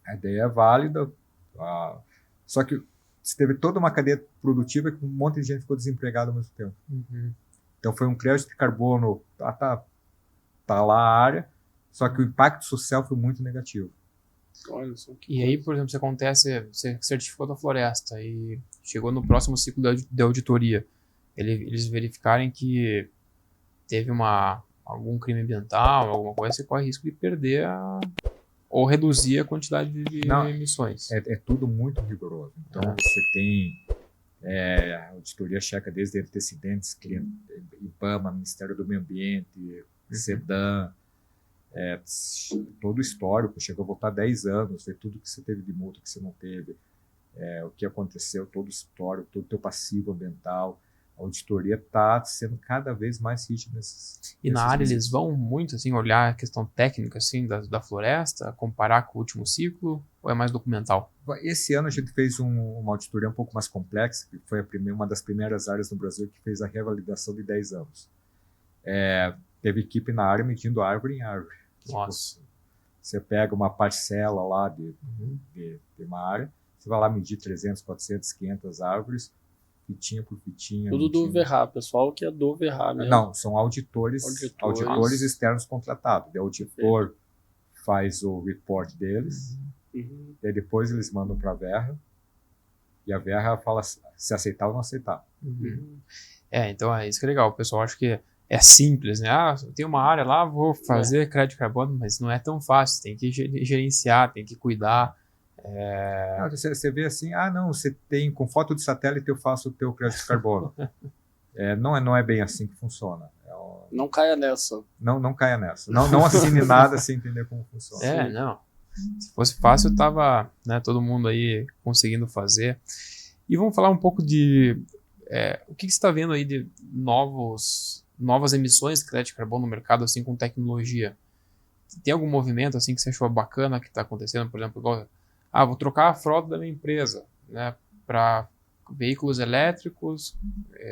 A ideia é válida, só que você teve toda uma cadeia produtiva que um monte de gente ficou desempregada ao mesmo tempo. Então foi um crédito de carbono, tá lá a área, só que o impacto social foi muito negativo. Olha só, e aí, por exemplo, você certificou da floresta e chegou no próximo ciclo de auditoria, eles verificarem que teve algum crime ambiental, alguma coisa, você corre risco de perder ou reduzir a quantidade de emissões. É tudo muito rigoroso. Então, você tem a auditoria checa desde antecedentes, IBAMA, Ministério do Meio Ambiente, SEDAM, todo o histórico, chegou a voltar 10 anos, ver tudo que você teve de multa, que você não teve, o que aconteceu, todo o histórico, todo o teu passivo ambiental. A auditoria está sendo cada vez mais rígida nesses. E na área eles vão muito assim olhar a questão técnica assim da floresta, comparar com o último ciclo, ou é mais documental? Esse ano a gente fez uma auditoria um pouco mais complexa, que foi uma das primeiras áreas no Brasil que fez a revalidação de 10 anos. Teve equipe na área medindo árvore em árvore. Nossa. Tipo, você pega uma parcela lá de uma área, você vai lá medir 300, 400, 500 árvores, fitinha por fitinha. Tudo do Verra, pessoal que é do Verra mesmo. Não, são auditores externos contratados. O auditor faz o report deles, e aí depois eles mandam para a Verra, e a Verra fala se aceitar ou não aceitar. Então é isso que é legal. O pessoal acha que é simples, né? Eu tenho uma área lá, vou fazer crédito de carbono, mas não é tão fácil. Tem que gerenciar, tem que cuidar. Você vê assim, você tem, com foto de satélite eu faço o teu crédito de carbono. Não é bem assim que funciona. Não caia nessa. Não caia nessa. Não assine nada sem entender como funciona. Não. Se fosse fácil, tava, né, todo mundo aí conseguindo fazer. E vamos falar um pouco de o que você está vendo aí de novas emissões de crédito de carbono no mercado, assim, com tecnologia. Tem algum movimento assim que você achou bacana que está acontecendo, por exemplo, igual vou trocar a frota da minha empresa, né, para veículos elétricos.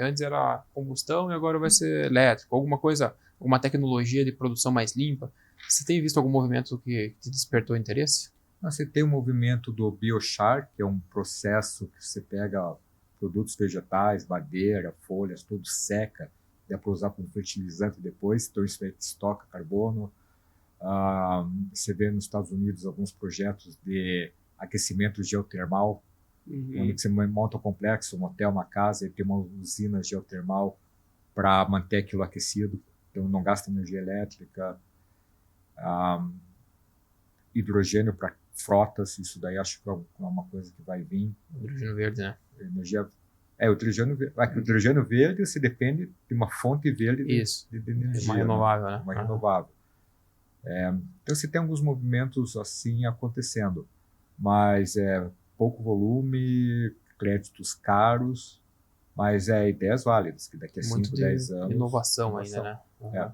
Antes era combustão e agora vai ser elétrico. Alguma tecnologia de produção mais limpa. Você tem visto algum movimento que te despertou interesse? Você tem o movimento do biochar, que é um processo que você pega produtos vegetais, madeira, folhas, tudo seca, dá para usar como fertilizante depois, então isso aí estoca carbono. Você vê nos Estados Unidos alguns projetos de aquecimento geotermal, onde você monta um complexo, um hotel, uma casa, e tem uma usina geotermal para manter aquilo aquecido, então não gasta energia elétrica. Hidrogênio para frotas, isso daí acho que é uma coisa que vai vir. Hidrogênio verde, né? O hidrogênio verde você depende de uma fonte verde de energia. Uma renovável, né? Uma renovável. Então você tem alguns movimentos assim acontecendo, mas pouco volume, créditos caros, mas ideias válidas, que daqui a 5, 10 anos... Inovação ainda, né?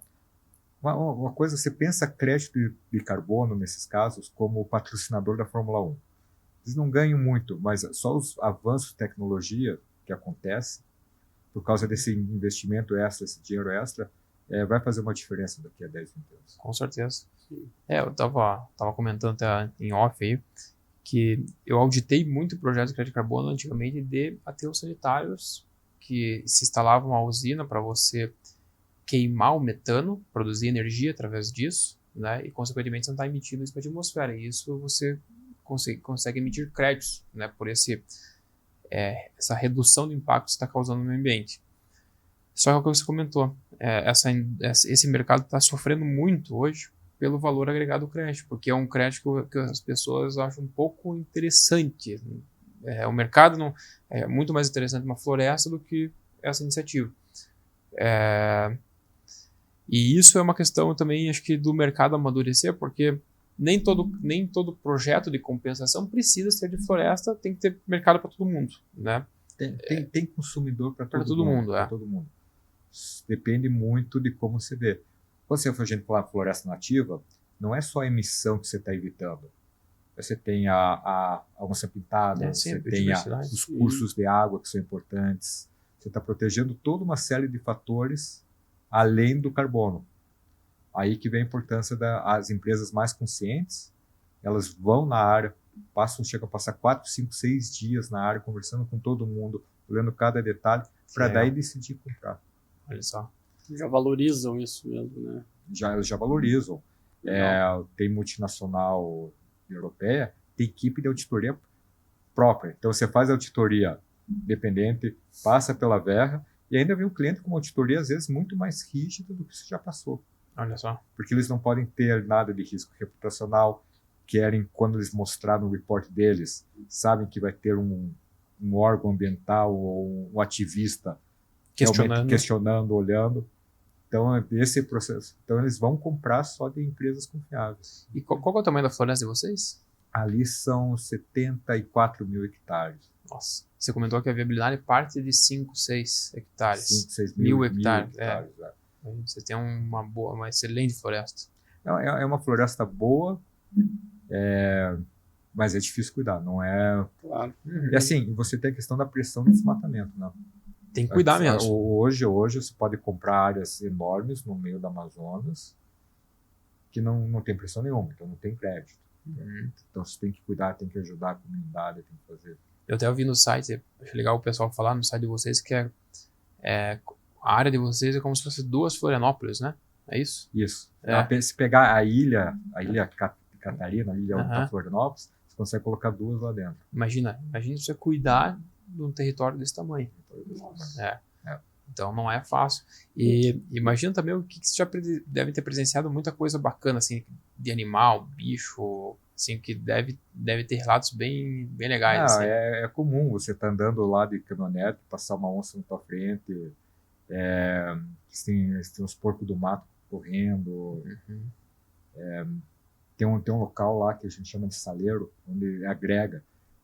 Uma coisa, você pensa crédito de carbono, nesses casos, como patrocinador da Fórmula 1. Eles não ganham muito, mas só os avanços de tecnologia que acontecem, por causa desse investimento extra, esse dinheiro extra, vai fazer uma diferença daqui a 10, 20 anos. Com certeza. Eu tava comentando até em off aí, que eu auditei muito projetos de crédito de carbono antigamente de aterros sanitários que se instalavam uma usina para você queimar o metano, produzir energia através disso, né? E consequentemente você não está emitindo isso para a atmosfera. E isso você consegue emitir créditos, né? Por essa redução do impacto que você está causando no meio ambiente. Só que o que você comentou, esse mercado está sofrendo muito hoje pelo valor agregado do crédito, porque é um crédito que as pessoas acham um pouco interessante. O mercado não é muito mais interessante uma floresta do que essa iniciativa. E isso é uma questão também, acho que, do mercado amadurecer, porque nem todo projeto de compensação precisa ser de floresta, tem que ter mercado para todo mundo, né? Tem consumidor para todo mundo. Todo mundo. Depende muito de como você vê. Quando a gente fala floresta nativa, não é só a emissão que você está evitando. Você tem a onça pintada, você tem os cursos de água que são importantes. Você está protegendo toda uma série de fatores além do carbono. Aí que vem a importância das empresas mais conscientes. Elas vão na área, chegam a passar 4, 5, 6 dias na área, conversando com todo mundo, olhando cada detalhe, para daí decidir comprar. Olha só. Já valorizam isso mesmo, né? Já valorizam. Tem multinacional europeia, tem equipe de auditoria própria. Então você faz a auditoria dependente, passa pela Verra, e ainda vem o cliente com uma auditoria, às vezes, muito mais rígida do que você já passou. Olha só. Porque eles não podem ter nada de risco reputacional, querem, quando eles mostrarem no report deles, sabem que vai ter um órgão ambiental ou um ativista questionando, olhando. Então, esse processo. Então, eles vão comprar só de empresas confiáveis. E qual é o tamanho da floresta de vocês? Ali são 74 mil hectares. Nossa, você comentou que a viabilidade parte de 5, 6 hectares. 5, 6 mil hectares. É. Você tem uma excelente floresta. É uma floresta boa, mas é difícil cuidar, não é... Claro. E assim, você tem a questão da pressão de desmatamento, né? Tem que cuidar mesmo. Hoje você pode comprar áreas enormes no meio do Amazonas que não tem pressão nenhuma, então não tem crédito. Então você tem que cuidar, tem que ajudar a comunidade, tem que fazer. Eu até ouvi no site, acho legal o pessoal falar no site de vocês que a área de vocês é como se fosse 2 Florianópolis, né? É isso? Isso. Se pegar a ilha Catarina, a ilha da Florianópolis, você consegue colocar 2 lá dentro. Imagina você cuidar de um território desse tamanho. Então não é fácil. E imagina também o que você já deve ter presenciado, muita coisa bacana assim, de animal, bicho, assim, que deve ter relatos bem legais. Assim. É comum você estar andando lá de caminhonete, passar uma onça na tua frente, tem os porcos do mato correndo. Tem um local lá que a gente chama de saleiro, onde agrega.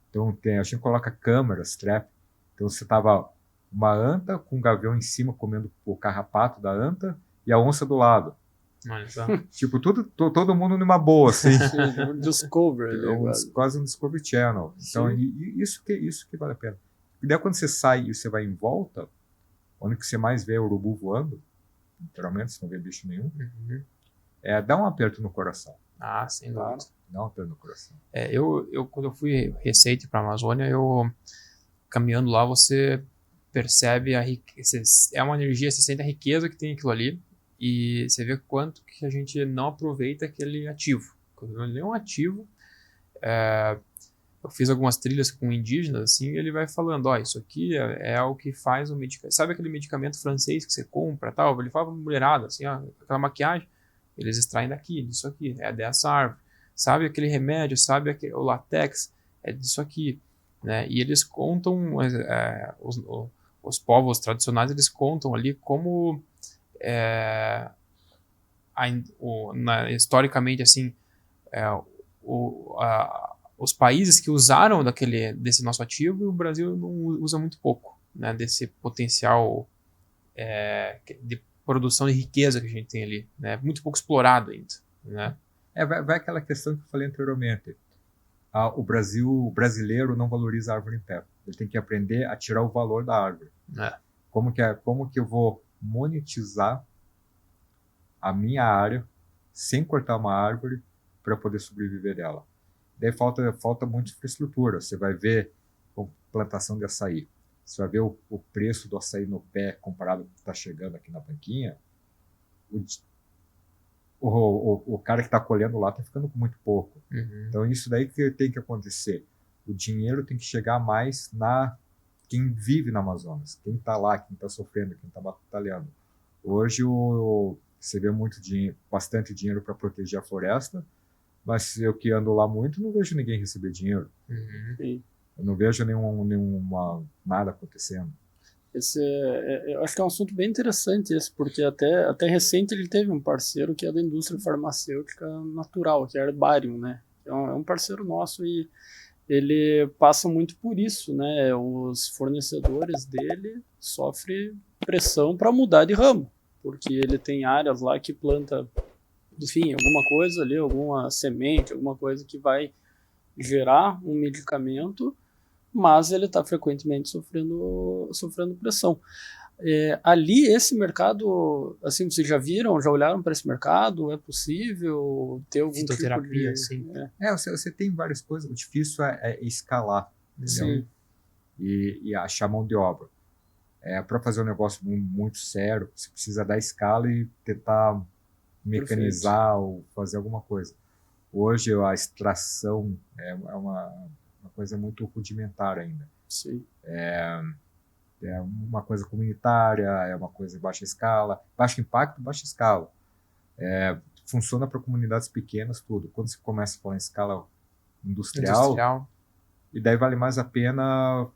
Então a gente coloca câmeras, trap. Então você tava uma anta com um gavião em cima comendo o carrapato da anta e a onça do lado. Olha só. Tipo, todo mundo numa boa, assim. Discovery. Quase um Discovery Channel. Então, isso que vale a pena. E daí quando você sai e você vai em volta, onde que você mais vê urubu voando, literalmente, você não vê bicho nenhum, dá um aperto no coração. Ah, sem dúvida. Dá um aperto no coração. Quando eu fui recente para a Amazônia, caminhando lá, você percebe é uma energia, você sente a riqueza que tem aquilo ali e você vê quanto que a gente não aproveita aquele ativo. Quando ele é um ativo, eu fiz algumas trilhas com indígenas, assim, e ele vai falando, isso aqui é o que faz o medicamento. Sabe aquele medicamento francês que você compra, tal? Ele fala pra mulherada, assim, aquela maquiagem, eles extraem daqui, disso aqui, é dessa árvore. Sabe aquele remédio, sabe o látex, é disso aqui, né? E eles contam, os povos tradicionais, eles contam ali como historicamente, assim, os países que usaram desse nosso ativo, e o Brasil não usa muito pouco, né, desse potencial de produção de riqueza que a gente tem ali, né, muito pouco explorado ainda, né? Vai aquela questão que eu falei anteriormente. O brasileiro não valoriza a árvore em pé. Ele tem que aprender a tirar o valor da árvore. Como que eu vou monetizar a minha área sem cortar uma árvore para poder sobreviver dela? Daí falta muita infraestrutura. Você vai ver plantação de açaí. Você vai ver o preço do açaí no pé comparado com o que está chegando aqui na banquinha. O cara que está colhendo lá está ficando com muito pouco. Então isso daí que tem que acontecer. O dinheiro tem que chegar mais quem vive na Amazonas, quem está lá, quem está sofrendo, quem está batalhando. Hoje você vê bastante dinheiro para proteger a floresta, mas eu que ando lá muito não vejo ninguém receber dinheiro. Eu não vejo nada acontecendo. Eu acho que é um assunto bem interessante esse, porque até recente ele teve um parceiro que é da indústria farmacêutica natural, que é a Herbarium, né? É um parceiro nosso e ele passa muito por isso, né? Os fornecedores dele sofrem pressão para mudar de ramo, porque ele tem áreas lá que planta, enfim, alguma coisa ali, alguma semente, alguma coisa que vai gerar um medicamento, mas ele está frequentemente sofrendo pressão. Ali, esse mercado, assim, vocês já olharam para esse mercado? É possível ter algum fitoterapia, tipo de... assim. Você tem várias coisas, o difícil é escalar, Sim. E achar mão de obra. Para fazer um negócio muito sério, você precisa dar escala e tentar mecanizar ou fazer alguma coisa. Hoje a extração é uma coisa muito rudimentar ainda. Sim. É uma coisa comunitária, é uma coisa de baixa escala, baixo impacto, baixa escala. Funciona para comunidades pequenas, tudo. Quando você começa a falar em escala industrial, e daí vale mais a pena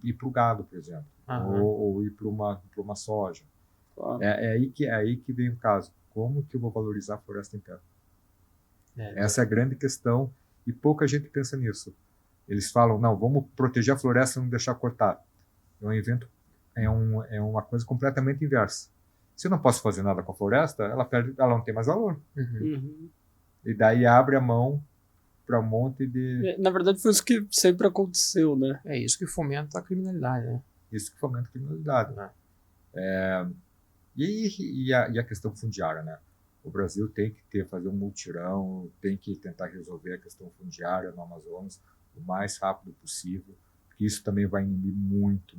ir para o gado, por exemplo, ou ir para uma soja. Claro. É aí que vem o caso. Como que eu vou valorizar a floresta em pé? Essa é a grande questão E pouca gente pensa nisso. Eles falam, não, vamos proteger a floresta e não deixar cortar. É um evento, é uma coisa completamente inversa. Se eu não posso fazer nada com a floresta, ela não tem mais valor. E daí abre a mão para um monte de... Na verdade, foi isso que sempre aconteceu, né? É isso que fomenta a criminalidade, né? Isso que fomenta a criminalidade. E a questão fundiária, né? O Brasil tem que fazer um mutirão, tem que tentar resolver a questão fundiária no Amazonas o mais rápido possível, porque isso também vai inibir muito.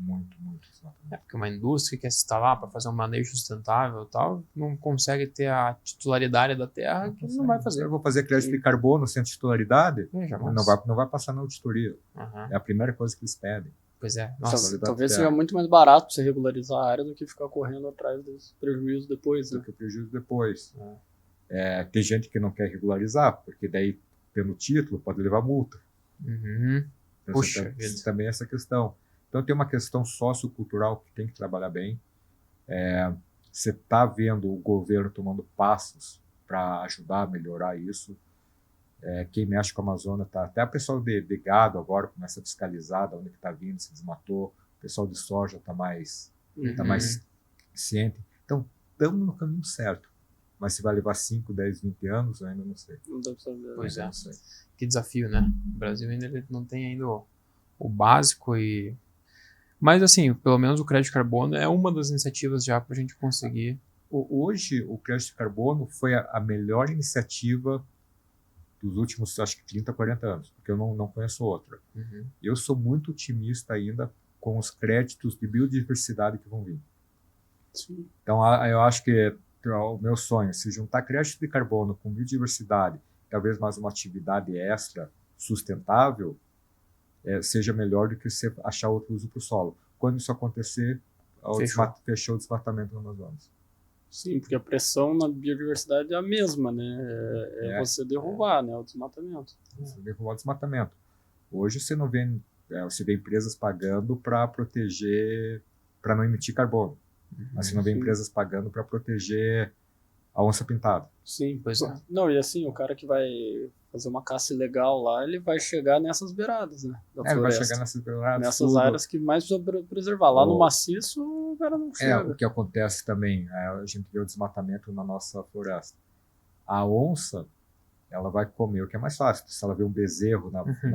Porque uma indústria que quer se instalar para fazer um manejo sustentável e tal, não consegue ter a titularidade da terra, que não vai fazer. Eu vou fazer crédito de carbono sem titularidade, não vai passar na auditoria. É a primeira coisa que eles pedem. Pois é. Nossa, talvez seja muito mais barato você regularizar a área do que ficar correndo atrás dos prejuízos depois. Do que o prejuízo depois. Tem gente que não quer regularizar, porque daí, pelo título, pode levar multa. Então, Puxa, também essa questão. Então tem uma questão sociocultural que tem que trabalhar bem. Você está vendo o governo tomando passos para ajudar a melhorar isso. Quem mexe com a Amazônia está... Até o pessoal de gado agora começa a fiscalizar de onde está vindo, se desmatou. O pessoal de soja está mais ciente. Então, estamos no caminho certo. Mas se vai levar 5, 10, 20 anos, eu ainda não sei. Não dá pra saber. Pois é. Que desafio, né? O Brasil ainda não tem ainda o básico e... Mas, assim, pelo menos o crédito de carbono é uma das iniciativas já para a gente conseguir. Hoje, o crédito de carbono foi a melhor iniciativa dos últimos, acho que 30, 40 anos, porque eu não conheço outra. Eu sou muito otimista ainda com os créditos de biodiversidade que vão vir. Sim. Então, eu acho que o meu sonho, se juntar crédito de carbono com biodiversidade, talvez mais uma atividade extra sustentável, seja melhor do que você achar outro uso para o solo. Quando isso acontecer, fechou o desmatamento no Amazonas. Sim, porque a pressão na biodiversidade é a mesma, né? Você derrubar, né? O desmatamento. Você derrubar o desmatamento. Hoje você não vê, você vê empresas pagando para proteger, para não emitir carbono. Mas você não vê empresas pagando para proteger a onça-pintada. Sim, pois é. Não, e assim, o cara que vai fazer uma caça ilegal lá, ele vai chegar nessas beiradas, né? Ele vai chegar nessas beiradas. Nessas áreas que mais precisa preservar. Lá no maciço, o cara não chega. O que acontece também, a gente vê o desmatamento na nossa floresta. A onça, ela vai comer o que é mais fácil. Se ela vê um bezerro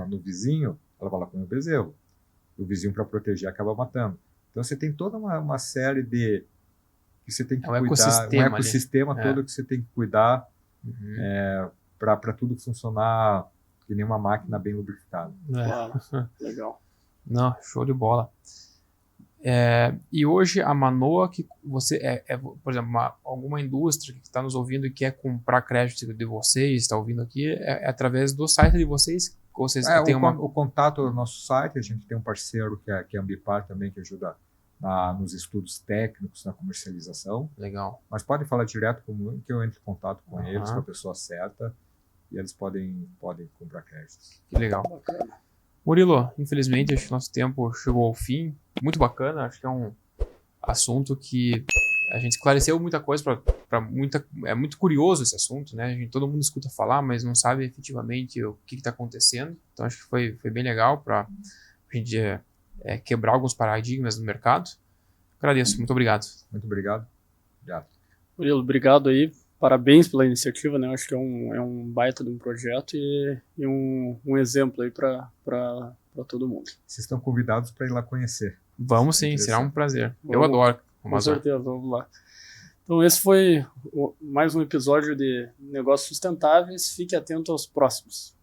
no vizinho, ela vai lá comer o bezerro. O vizinho, para proteger, acaba matando. Então você tem toda uma série de que você tem que cuidar, um ecossistema todo que você tem que cuidar para tudo funcionar que nem uma máquina bem lubrificada. Legal. Não, show de bola. E hoje a Manoa, que você por exemplo, alguma indústria que está nos ouvindo e quer comprar crédito de vocês, está ouvindo aqui, é através do site de vocês? Ou vocês têm o contato do nosso site, a gente tem um parceiro que é a Ambipar também, que ajuda nos estudos técnicos, na comercialização. Legal. Mas podem falar direto comigo, que eu entro em contato com eles, com a pessoa certa, e eles podem comprar créditos. Que legal. Bacana. Murilo, infelizmente, acho que nosso tempo chegou ao fim. Muito bacana, acho que é um assunto que a gente esclareceu muita coisa é muito curioso esse assunto, né? Todo mundo escuta falar, mas não sabe efetivamente o que está acontecendo. Então acho que foi bem legal para a gente quebrar alguns paradigmas no mercado. Agradeço, muito obrigado. Muito obrigado. Murilo, obrigado aí. Parabéns pela iniciativa, né? Acho que é um baita de um projeto e um exemplo aí para todo mundo. Vocês estão convidados para ir lá conhecer. Vamos sim, será um prazer. Eu adoro. Com certeza, vamos lá. Então esse foi mais um episódio de Negócios Sustentáveis. Fique atento aos próximos.